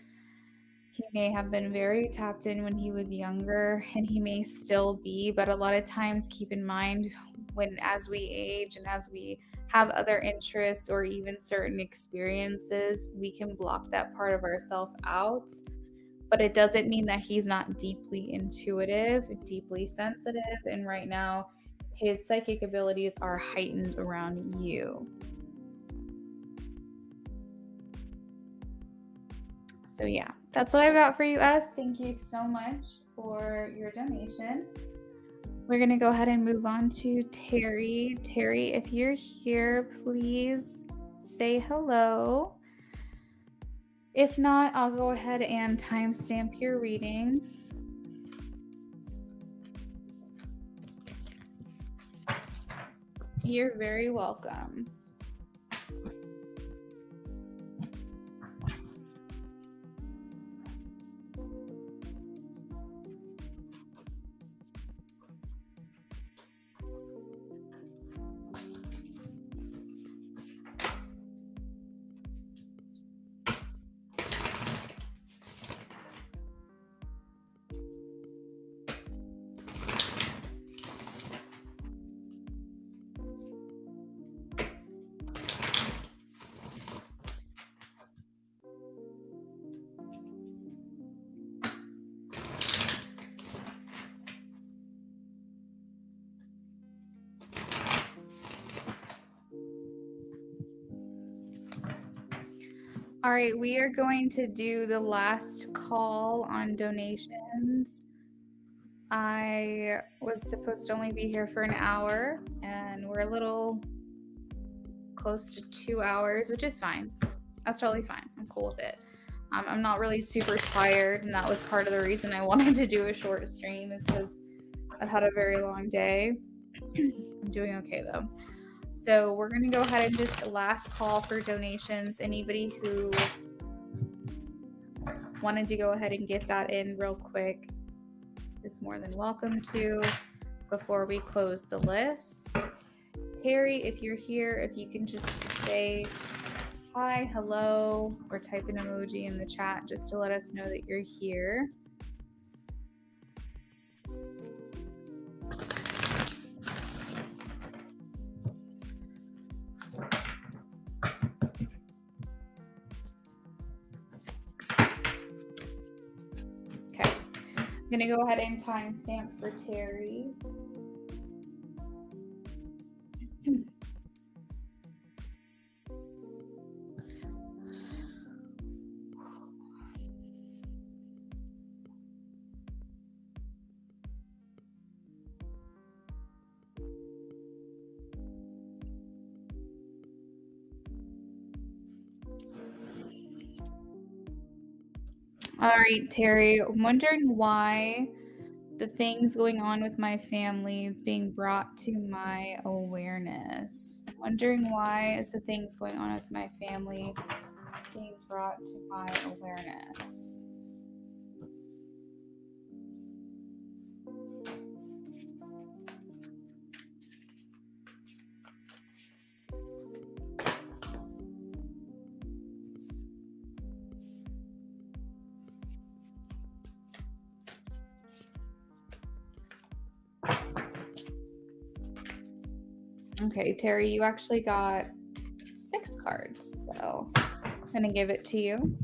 He may have been very tapped in when he was younger, and he may still be, but a lot of times keep in mind when as we age and as we have other interests or even certain experiences, we can block that part of ourselves out. But it doesn't mean that he's not deeply intuitive, deeply sensitive, and right now his psychic abilities are heightened around you. So yeah, that's what I've got for you, S. Thank you so much for your donation. We're going to go ahead and move on to Terry. Terry, if you're here, please say hello. If not, I'll go ahead and timestamp your reading. You're very welcome. All right, we are going to do the last call on donations. I was supposed to only be here for an hour, and we're a little close to 2 hours, which is fine. That's totally fine. I'm cool with it. I'm not really super tired, and that was part of the reason I wanted to do a short stream is because I've had a very long day. I'm doing okay though. So we're going to go ahead and just last call for donations. Anybody who wanted to go ahead and get that in real quick is more than welcome to before we close the list. Terry, if you're here, if you can just say hi, hello, or type an emoji in the chat just to let us know that you're here. Okay, I'm gonna go ahead and timestamp for Terry. All right, Terry, I'm wondering why the things going on with my family is being brought to my awareness. I'm wondering why is the things going on with my family being brought to my awareness. Okay, Terry, you actually got 6 cards, so I'm going to give it to you.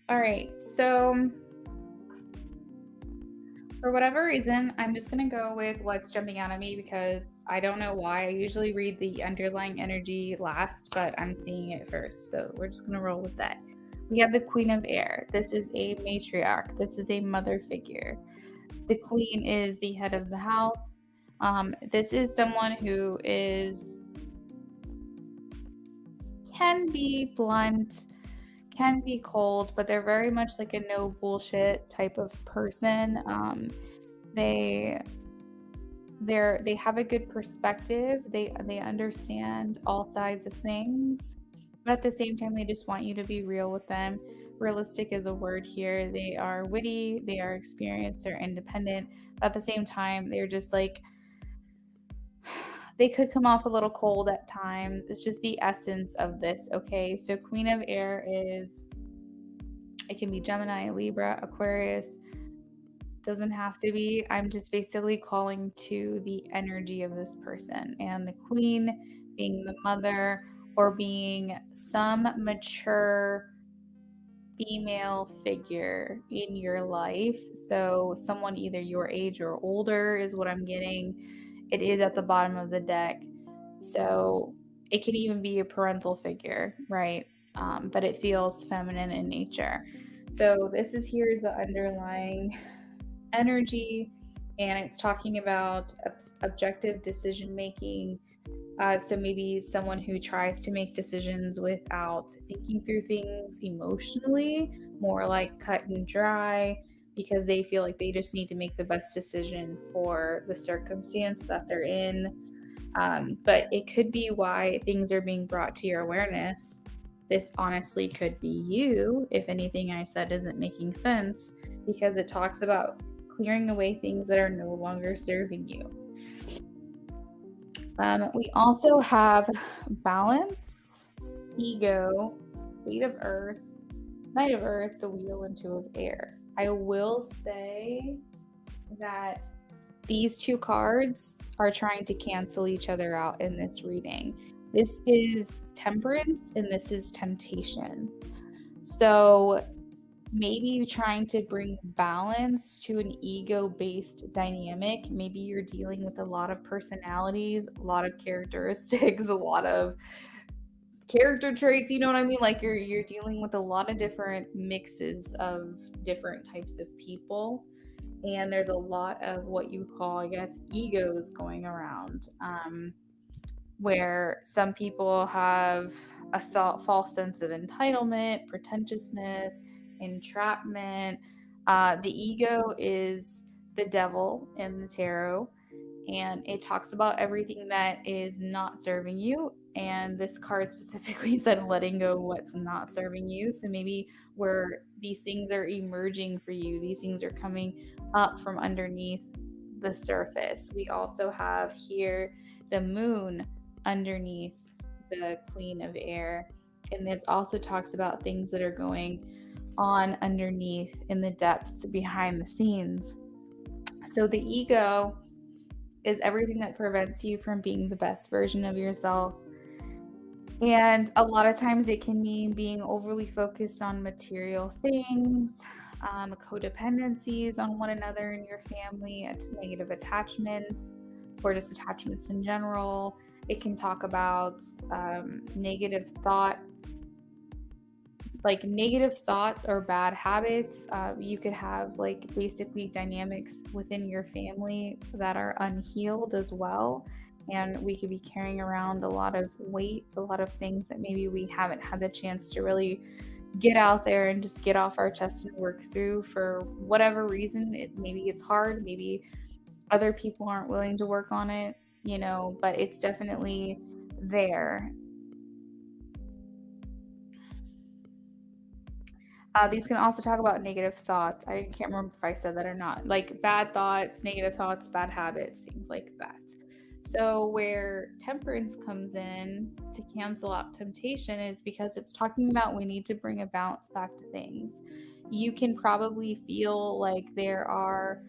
All right, so for whatever reason, I'm just going to go with what's jumping out at me because I don't know why. I usually read the underlying energy last, but I'm seeing it first, so we're just going to roll with that. We have the Queen of Air. This is a matriarch. This is a mother figure. The Queen is the head of the house. This is someone who can be blunt, can be cold, but they're very much like a no bullshit type of person. They they have a good perspective. They understand all sides of things, but at the same time, they just want you to be real with them. Realistic is a word here. They are witty, they are experienced, they're independent, but at the same time, they're just like they could come off a little cold at times. It's just the essence of this, okay? So Queen of Air is, it can be Gemini, Libra, Aquarius. Doesn't have to be. I'm just basically calling to the energy of this person. And the Queen being the mother or being some mature female figure in your life. So someone either your age or older is what I'm getting. It is at the bottom of the deck. So it can even be a parental figure, right? But it feels feminine in nature. So this is here's the underlying energy, and it's talking about objective decision making. So maybe someone who tries to make decisions without thinking through things emotionally, more like cut and dry, because they feel like they just need to make the best decision for the circumstance that they're in. But it could be why things are being brought to your awareness. This honestly could be you if anything I said isn't making sense, because it talks about clearing away things that are no longer serving you. We also have balance, ego, weight of earth, knight of earth, the wheel, and two of air. I will say that these two cards are trying to cancel each other out in this reading. This is temperance and this is temptation. So maybe trying to bring balance to an ego-based dynamic. Maybe you're dealing with a lot of personalities, a lot of characteristics, a lot of character traits, you know what I mean? Like you're dealing with a lot of different mixes of different types of people. And there's a lot of what you call, I guess, egos going around, where some people have a false sense of entitlement, pretentiousness, entrapment. The ego is the devil in the tarot, and it talks about everything that is not serving you. And this card specifically said letting go what's not serving you. So maybe where these things are emerging for you, these things are coming up from underneath the surface. We also have here the moon underneath the Queen of Air. And this also talks about things that are going on underneath in the depths behind the scenes. So the ego is everything that prevents you from being the best version of yourself. And a lot of times it can mean being overly focused on material things, codependencies on one another in your family, negative attachments, or just attachments in general. It can talk about negative thought, like negative thoughts or bad habits. You could have like basically dynamics within your family that are unhealed as well. And we could be carrying around a lot of weight, a lot of things that maybe we haven't had the chance to really get out there and just get off our chest and work through for whatever reason. Maybe it's hard, maybe other people aren't willing to work on it, you know, but it's definitely there. These can also talk about negative thoughts. I can't remember if I said that or not. Like bad thoughts, negative thoughts, bad habits, things like that. So where temperance comes in to cancel out temptation is because it's talking about we need to bring a balance back to things. You can probably feel like there are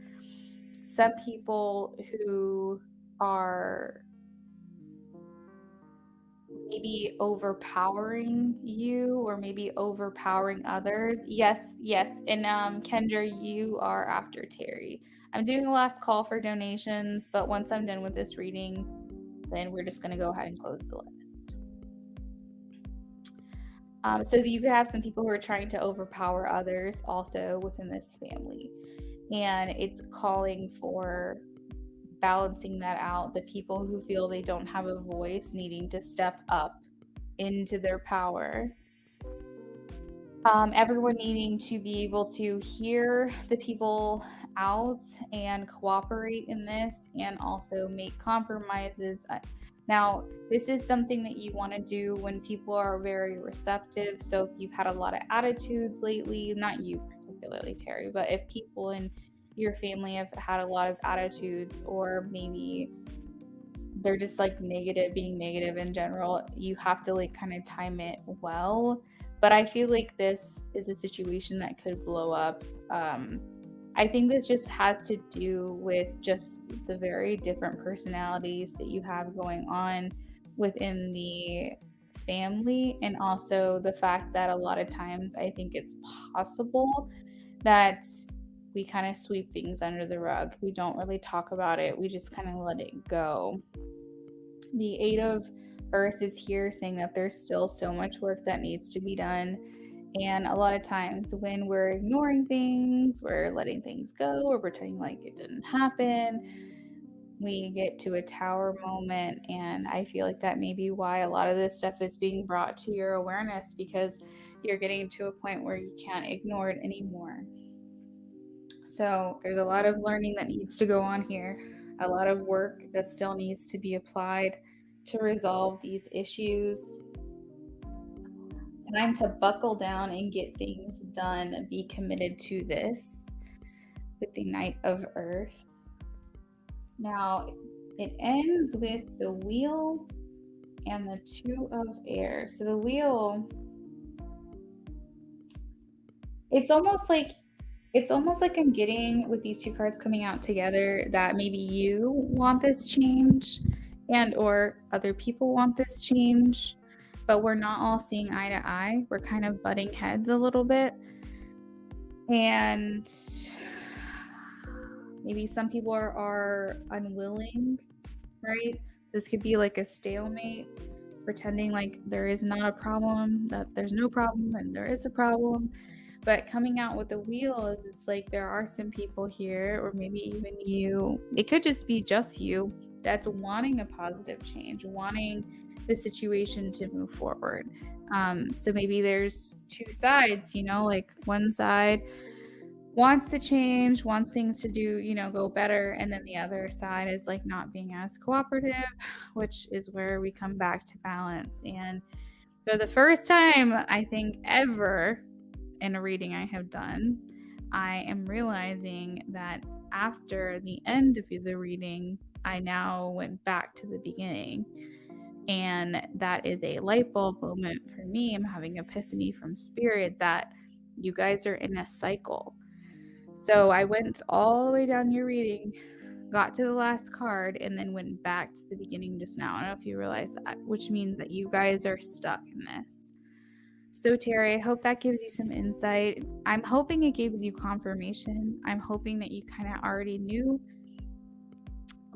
some people who are maybe overpowering you or maybe overpowering others. Yes. And Kendra, you are after Terry. I'm doing a last call for donations, but once I'm done with this reading, then we're just going to go ahead and close the list. So you could have some people who are trying to overpower others also within this family. And it's calling for balancing that out, the people who feel they don't have a voice needing to step up into their power. Everyone needing to be able to hear the people out and cooperate in this and also make compromises. Now, this is something that you want to do when people are very receptive. So if you've had a lot of attitudes lately, not you particularly, Terry, but if people in your family have had a lot of attitudes, or maybe they're just like negative, being negative in general, you have to like kind of time it well. But I feel like this is a situation that could blow up. I think this just has to do with just the very different personalities that you have going on within the family, and also the fact that a lot of times I think it's possible that we kind of sweep things under the rug. We don't really talk about it, we just kind of let it go. The Eight of Earth is here saying that there's still so much work that needs to be done. And a lot of times when we're ignoring things, we're letting things go, or pretending like it didn't happen, we get to a tower moment. And I feel like that may be why a lot of this stuff is being brought to your awareness, because you're getting to a point where you can't ignore it anymore. So there's a lot of learning that needs to go on here, a lot of work that still needs to be applied to resolve these issues. Time to buckle down and get things done and be committed to this with the Knight of Earth. Now it ends with the Wheel and the Two of Air. So the Wheel, it's almost like I'm getting, with these two cards coming out together, that maybe you want this change and or other people want this change, but we're not all seeing eye to eye. We're kind of butting heads a little bit. And maybe some people are unwilling, right? This could be like a stalemate, pretending like there is not a problem, that there's no problem, and there is a problem. But coming out with the Wheel is, it's like there are some people here, or maybe even you, it could just be just you, that's wanting a positive change, wanting the situation to move forward. So maybe there's two sides, like one side wants to change, wants things to do, go better, and then the other side is like not being as cooperative, which is where we come back to balance. And for the first time, I think, ever in a reading I have done, I am realizing that after the end of the reading, I now went back to the beginning. And that is a light bulb moment for me. I'm having epiphany from spirit that you guys are in a cycle. So I went all the way down your reading, got to the last card, and then went back to the beginning just now. I don't know if you realize that, which means that you guys are stuck in this. So Terry, I hope that gives you some insight. I'm hoping it gives you confirmation. I'm hoping that you kind of already knew.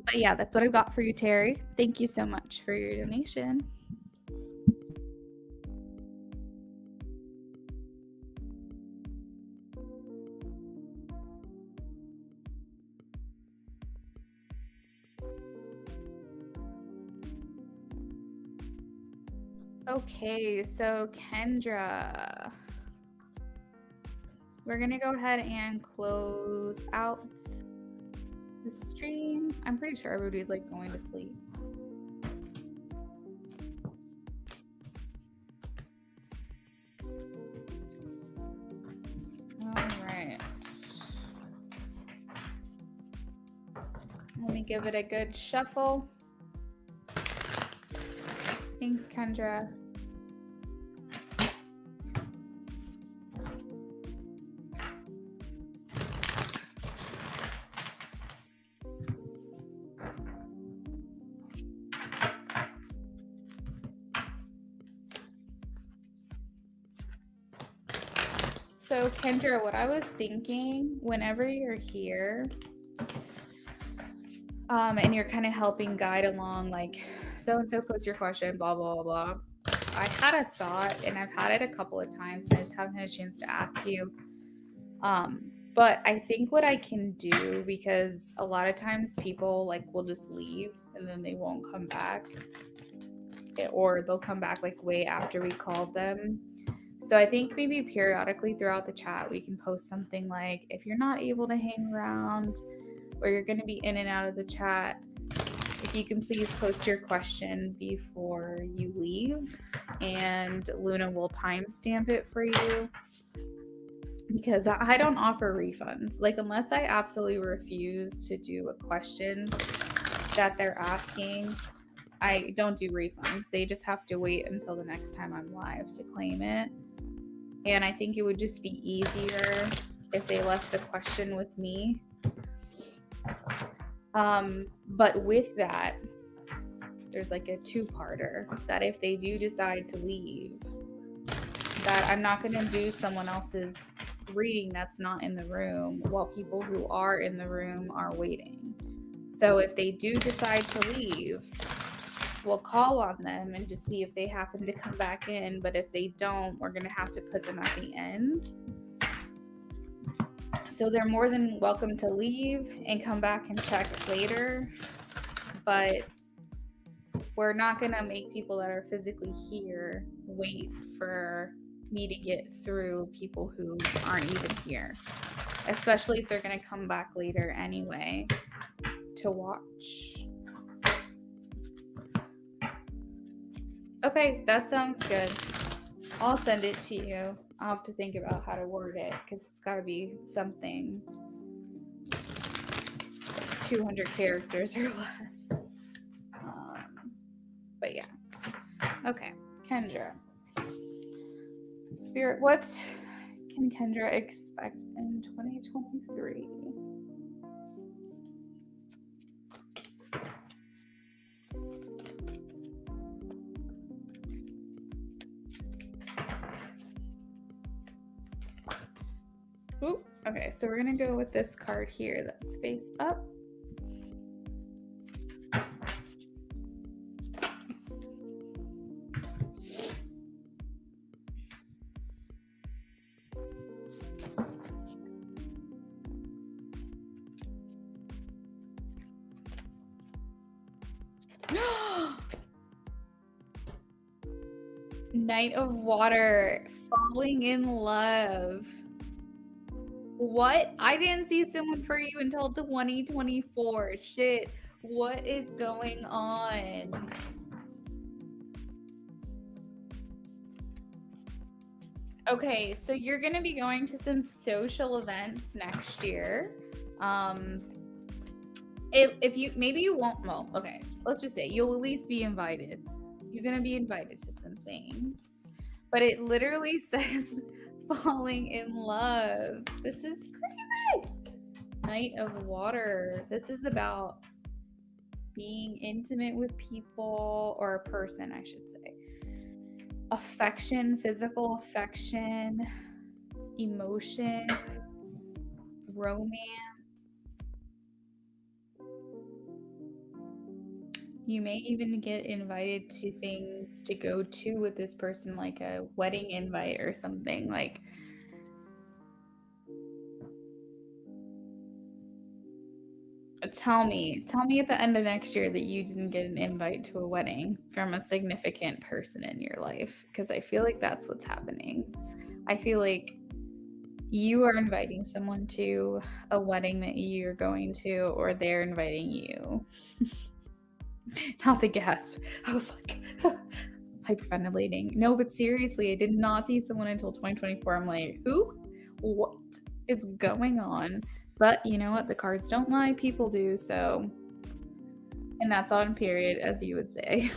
But yeah, that's what I've got for you, Terry. Thank you so much for your donation. Okay, so Kendra, we're gonna go ahead and close out the stream. I'm pretty sure everybody's like going to sleep. All right. Let me give it a good shuffle. Thanks, Kendra. So Kendra, what I was thinking, whenever you're here, and you're kind of helping guide along, like, so-and-so post your question, blah, blah, blah. I had a thought, and I've had it a couple of times, and I just haven't had a chance to ask you. But I think what I can do, because a lot of times people like will just leave and then they won't come back, or they'll come back like way after we called them. So I think maybe periodically throughout the chat, we can post something like, if you're not able to hang around or you're going to be in and out of the chat, if you can please post your question before you leave, and Luna will timestamp it for you, because I don't offer refunds. Like, unless I absolutely refuse to do a question that they're asking, I don't do refunds. They just have to wait until the next time I'm live to claim it. And I think it would just be easier if they left the question with me. But with that, there's like a two-parter that if they do decide to leave, that I'm not going to do someone else's reading that's not in the room while people who are in the room are waiting. So if they do decide to leave, we'll call on them and just see if they happen to come back in. But if they don't, we're going to have to put them at the end. So they're more than welcome to leave and come back and check later. But we're not going to make people that are physically here wait for me to get through people who aren't even here, especially if they're going to come back later anyway to watch. Okay, that sounds good. I'll send it to you. I'll have to think about how to word it, because it's got to be something 200 characters or less. But yeah. Okay, Kendra. Spirit, what can Kendra expect in 2023? Ooh, okay, so we're gonna go with this card here that's face up. Knight of Water, falling in love. What? I didn't see someone for you until 2024. Shit. What is going on? Okay, so you're going to be going to some social events next year. If you, maybe you won't, well, okay, let's just say you'll at least be invited. You're going to be invited to some things. But it literally says falling in love. This is crazy. Knight of Water. This is about being intimate with people, or a person, I should say. Affection, physical affection, emotions, romance. You may even get invited to things to go to with this person, like a wedding invite or something. Like, tell me at the end of next year that you didn't get an invite to a wedding from a significant person in your life, because I feel like that's what's happening. I feel like you are inviting someone to a wedding that you're going to, or they're inviting you. Not the gasp. I was like hyperventilating. No, but seriously, I did not see someone until 2024. I'm like, who? What is going on? But you know what? The cards don't lie. People do. So, and that's on period, as you would say.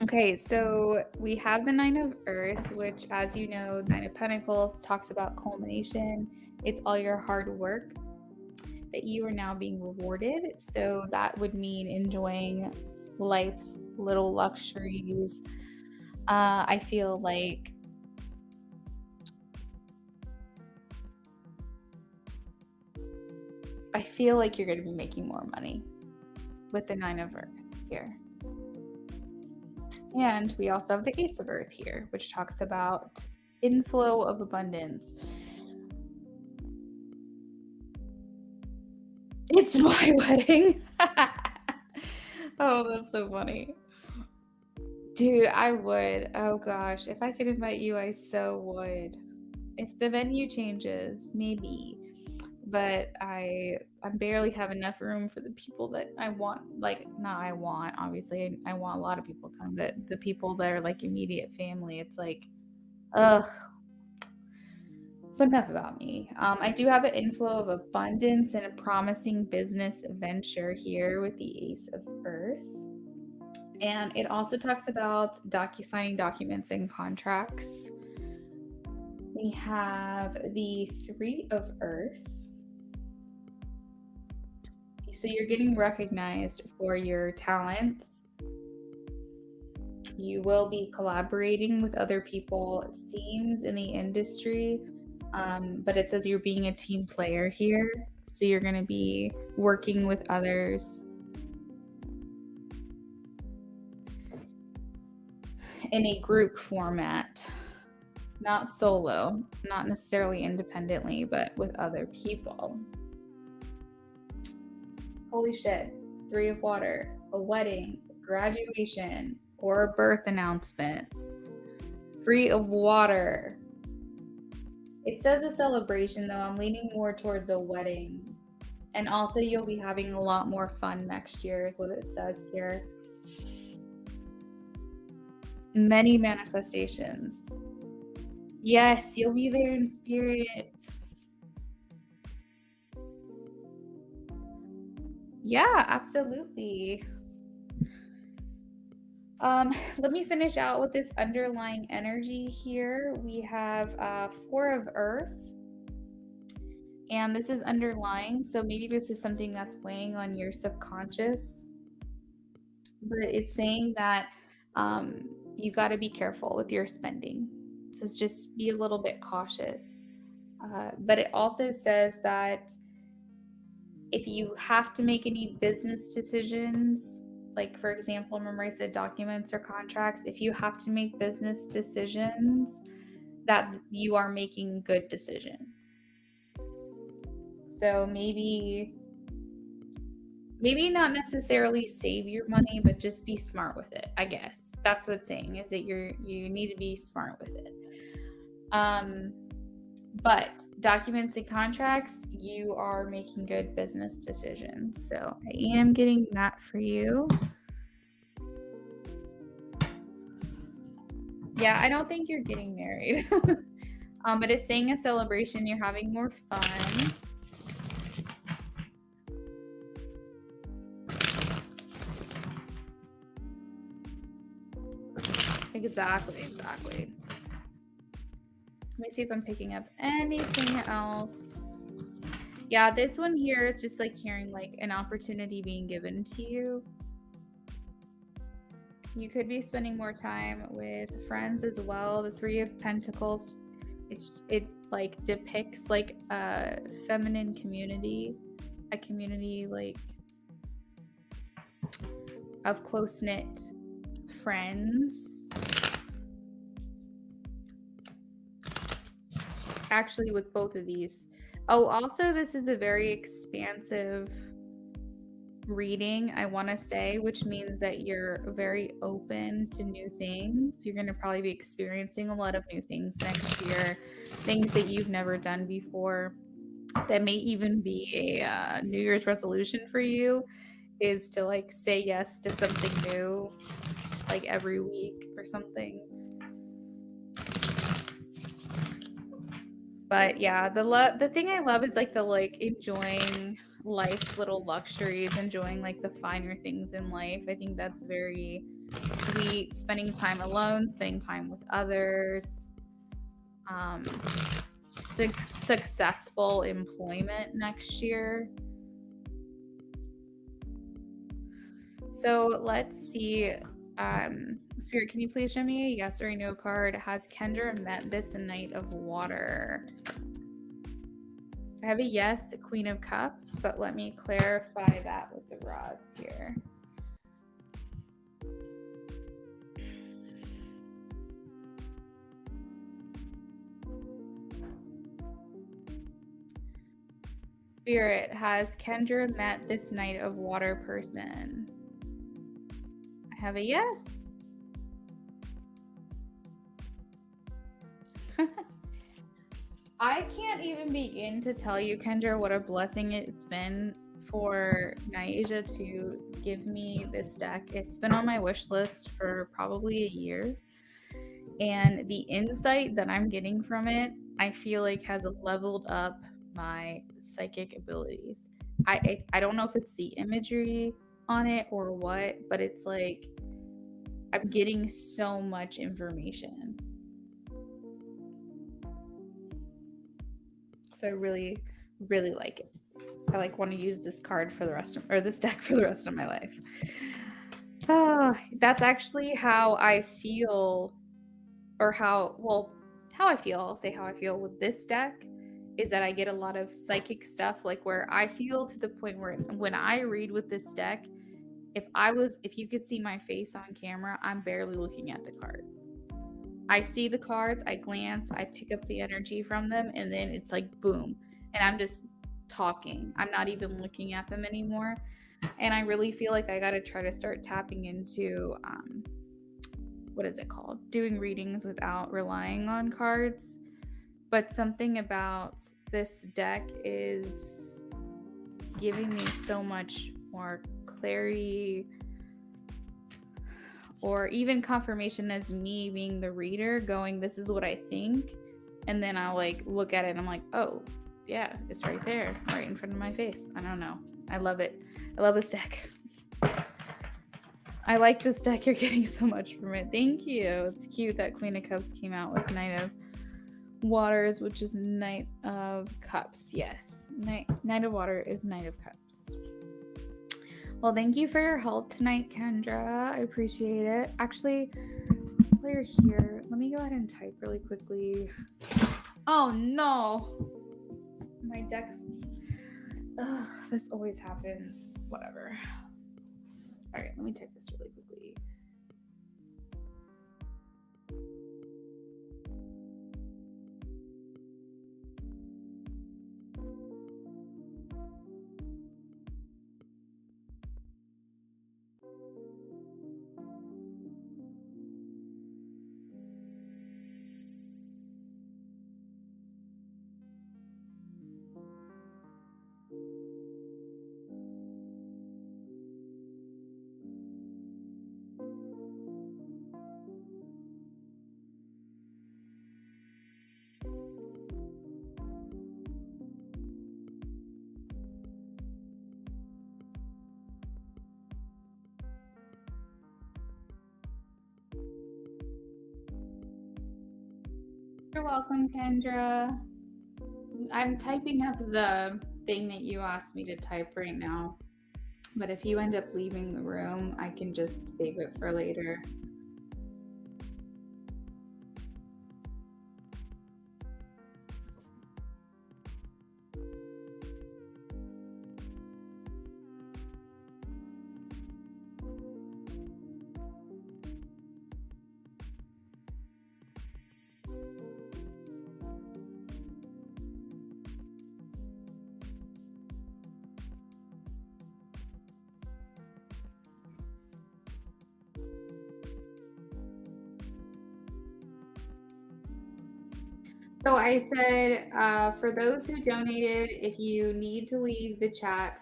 Okay, so we have the Nine of Earth, which, as you know, Nine of Pentacles talks about culmination. It's all your hard work that you are now being rewarded. So that would mean enjoying life's little luxuries. I feel like you're going to be making more money with the Nine of Earth here. And we also have the Ace of Earth here, which talks about inflow of abundance. It's my wedding. Oh, that's so funny. Dude, I would. Oh gosh, if I could invite you, I so would. If the venue changes, maybe. But I barely have enough room for the people that I want. Like, not I want, obviously. I want a lot of people to come, but the people that are like immediate family, it's like, ugh. But enough about me. I do have an inflow of abundance and a promising business venture here with the Ace of Earth. And it also talks about signing documents and contracts. We have the Three of Earth. So you're getting recognized for your talents. You will be collaborating with other people, it seems, in the industry. But it says you're being a team player here. So you're going to be working with others in a group format, not solo, not necessarily independently, but with other people. Holy shit. Three of Water, a wedding, graduation, or a birth announcement. Three of Water. It says a celebration, though. I'm leaning more towards a wedding. And also, you'll be having a lot more fun next year, is what it says here. Many manifestations. Yes, you'll be there in spirit. Yeah, absolutely. Let me finish out with this underlying energy here. We have Four of Earth, and this is underlying, so maybe this is something that's weighing on your subconscious, but it's saying that you got to be careful with your spending. It says just be a little bit cautious. But it also says that if you have to make any business decisions, like for example, remember I said documents or contracts, if you have to make business decisions, that you are making good decisions. So maybe not necessarily save your money, but just be smart with it, I guess. That's what it's saying, is that you need to be smart with it. But documents and contracts, you are making good business decisions. So I am getting that for you. Yeah, I don't think you're getting married. But it's saying a celebration, you're having more fun. Exactly. Let me see if I'm picking up anything else. Yeah, this one here is just like hearing like an opportunity being given to you. You could be spending more time with friends as well. The Three of Pentacles, it like depicts like a feminine community, a community like of close-knit friends. Actually, with both of these. Oh, also, this is a very expansive reading, I want to say, which means that you're very open to new things. You're going to probably be experiencing a lot of new things next year, things that you've never done before. That may even be a New Year's resolution for you, is to like say yes to something new, like every week or something. But yeah, the thing I love is like the like enjoying life's little luxuries, enjoying like the finer things in life. I think that's very sweet. Spending time alone, spending time with others. Successful employment next year. So let's see. Spirit, can you please show me a yes or a no card? Has Kendra met this Knight of Water? I have a yes, Queen of Cups, but let me clarify that with the rods here. Spirit, has Kendra met this Knight of Water person? I have a yes. I can't even begin to tell you, Kendra, what a blessing it's been for Naija to give me this deck. It's been on my wish list for probably a year. And the insight that I'm getting from it, I feel like has leveled up my psychic abilities. I don't know if it's the imagery on it or what, but it's like I'm getting so much information. So I really, really like it. I like want to use this card for the rest of, or this deck for the rest of my life. Oh, that's actually how I feel, or how I feel. I'll say how I feel with this deck is that I get a lot of psychic stuff, like where I feel to the point where when I read with this deck, if you could see my face on camera, I'm barely looking at the cards. I see the cards, I glance, I pick up the energy from them, and then it's like boom. And I'm just talking. I'm not even looking at them anymore. And I really feel like I got to try to start tapping into what is it called? Doing readings without relying on cards. But something about this deck is giving me so much more clarity, or even confirmation as me being the reader going, this is what I think. And then I'll like look at it and I'm like, oh yeah, it's right there, right in front of my face. I don't know. I love it. I love this deck. I like this deck. You're getting so much from it. Thank you. It's cute that Queen of Cups came out with Knight of Waters, which is Knight of Cups. Yes. Knight of Water is Knight of Cups. Well, thank you for your help tonight, Kendra. I appreciate it. Actually, while you're here, let me go ahead and type really quickly. Oh no! My deck. Ugh, this always happens. Whatever. All right, let me type this really quickly. You're welcome, Kendra. I'm typing up the thing that you asked me to type right now. But if you end up leaving the room, I can just save it for later. So I said, for those who donated, if you need to leave the chat,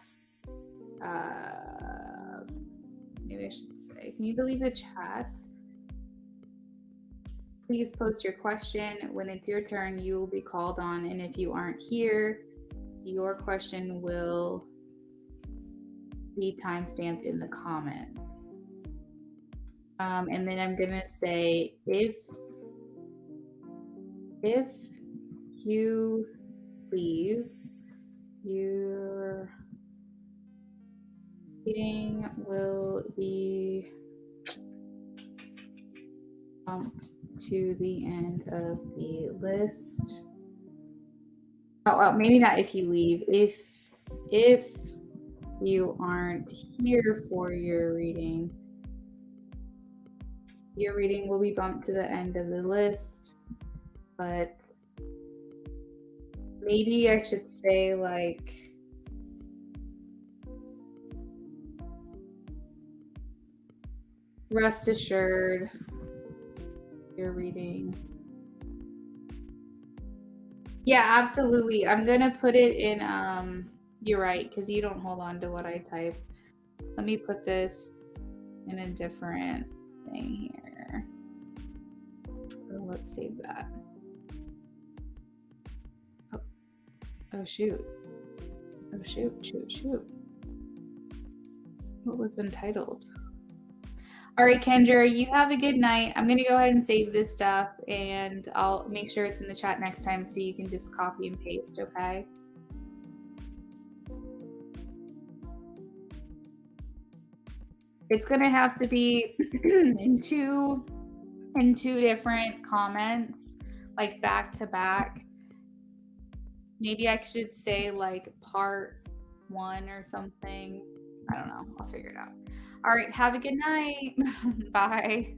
maybe I should say, if you need to leave the chat, please post your question. When it's your turn, you will be called on. And if you aren't here, your question will be timestamped in the comments. And then I'm gonna say, if you leave, your reading will be bumped to the end of the list. Oh, well, maybe not if you leave. If you aren't here for your reading will be bumped to the end of the list. But maybe I should say, like, rest assured, your reading Yeah, absolutely. I'm gonna put it in, you're right, because you don't hold on to what I type. Let me put this in a different thing here. Oh, let's save that. Oh, oh shoot. Oh shoot. What was entitled? All right, Kendra, you have a good night. I'm going to go ahead and save this stuff, and I'll make sure it's in the chat next time so you can just copy and paste, okay? It's going to have to be in two different comments, like back to back. Maybe I should say like part 1 or something. I don't know. I'll figure it out. All right, have a good night. Bye.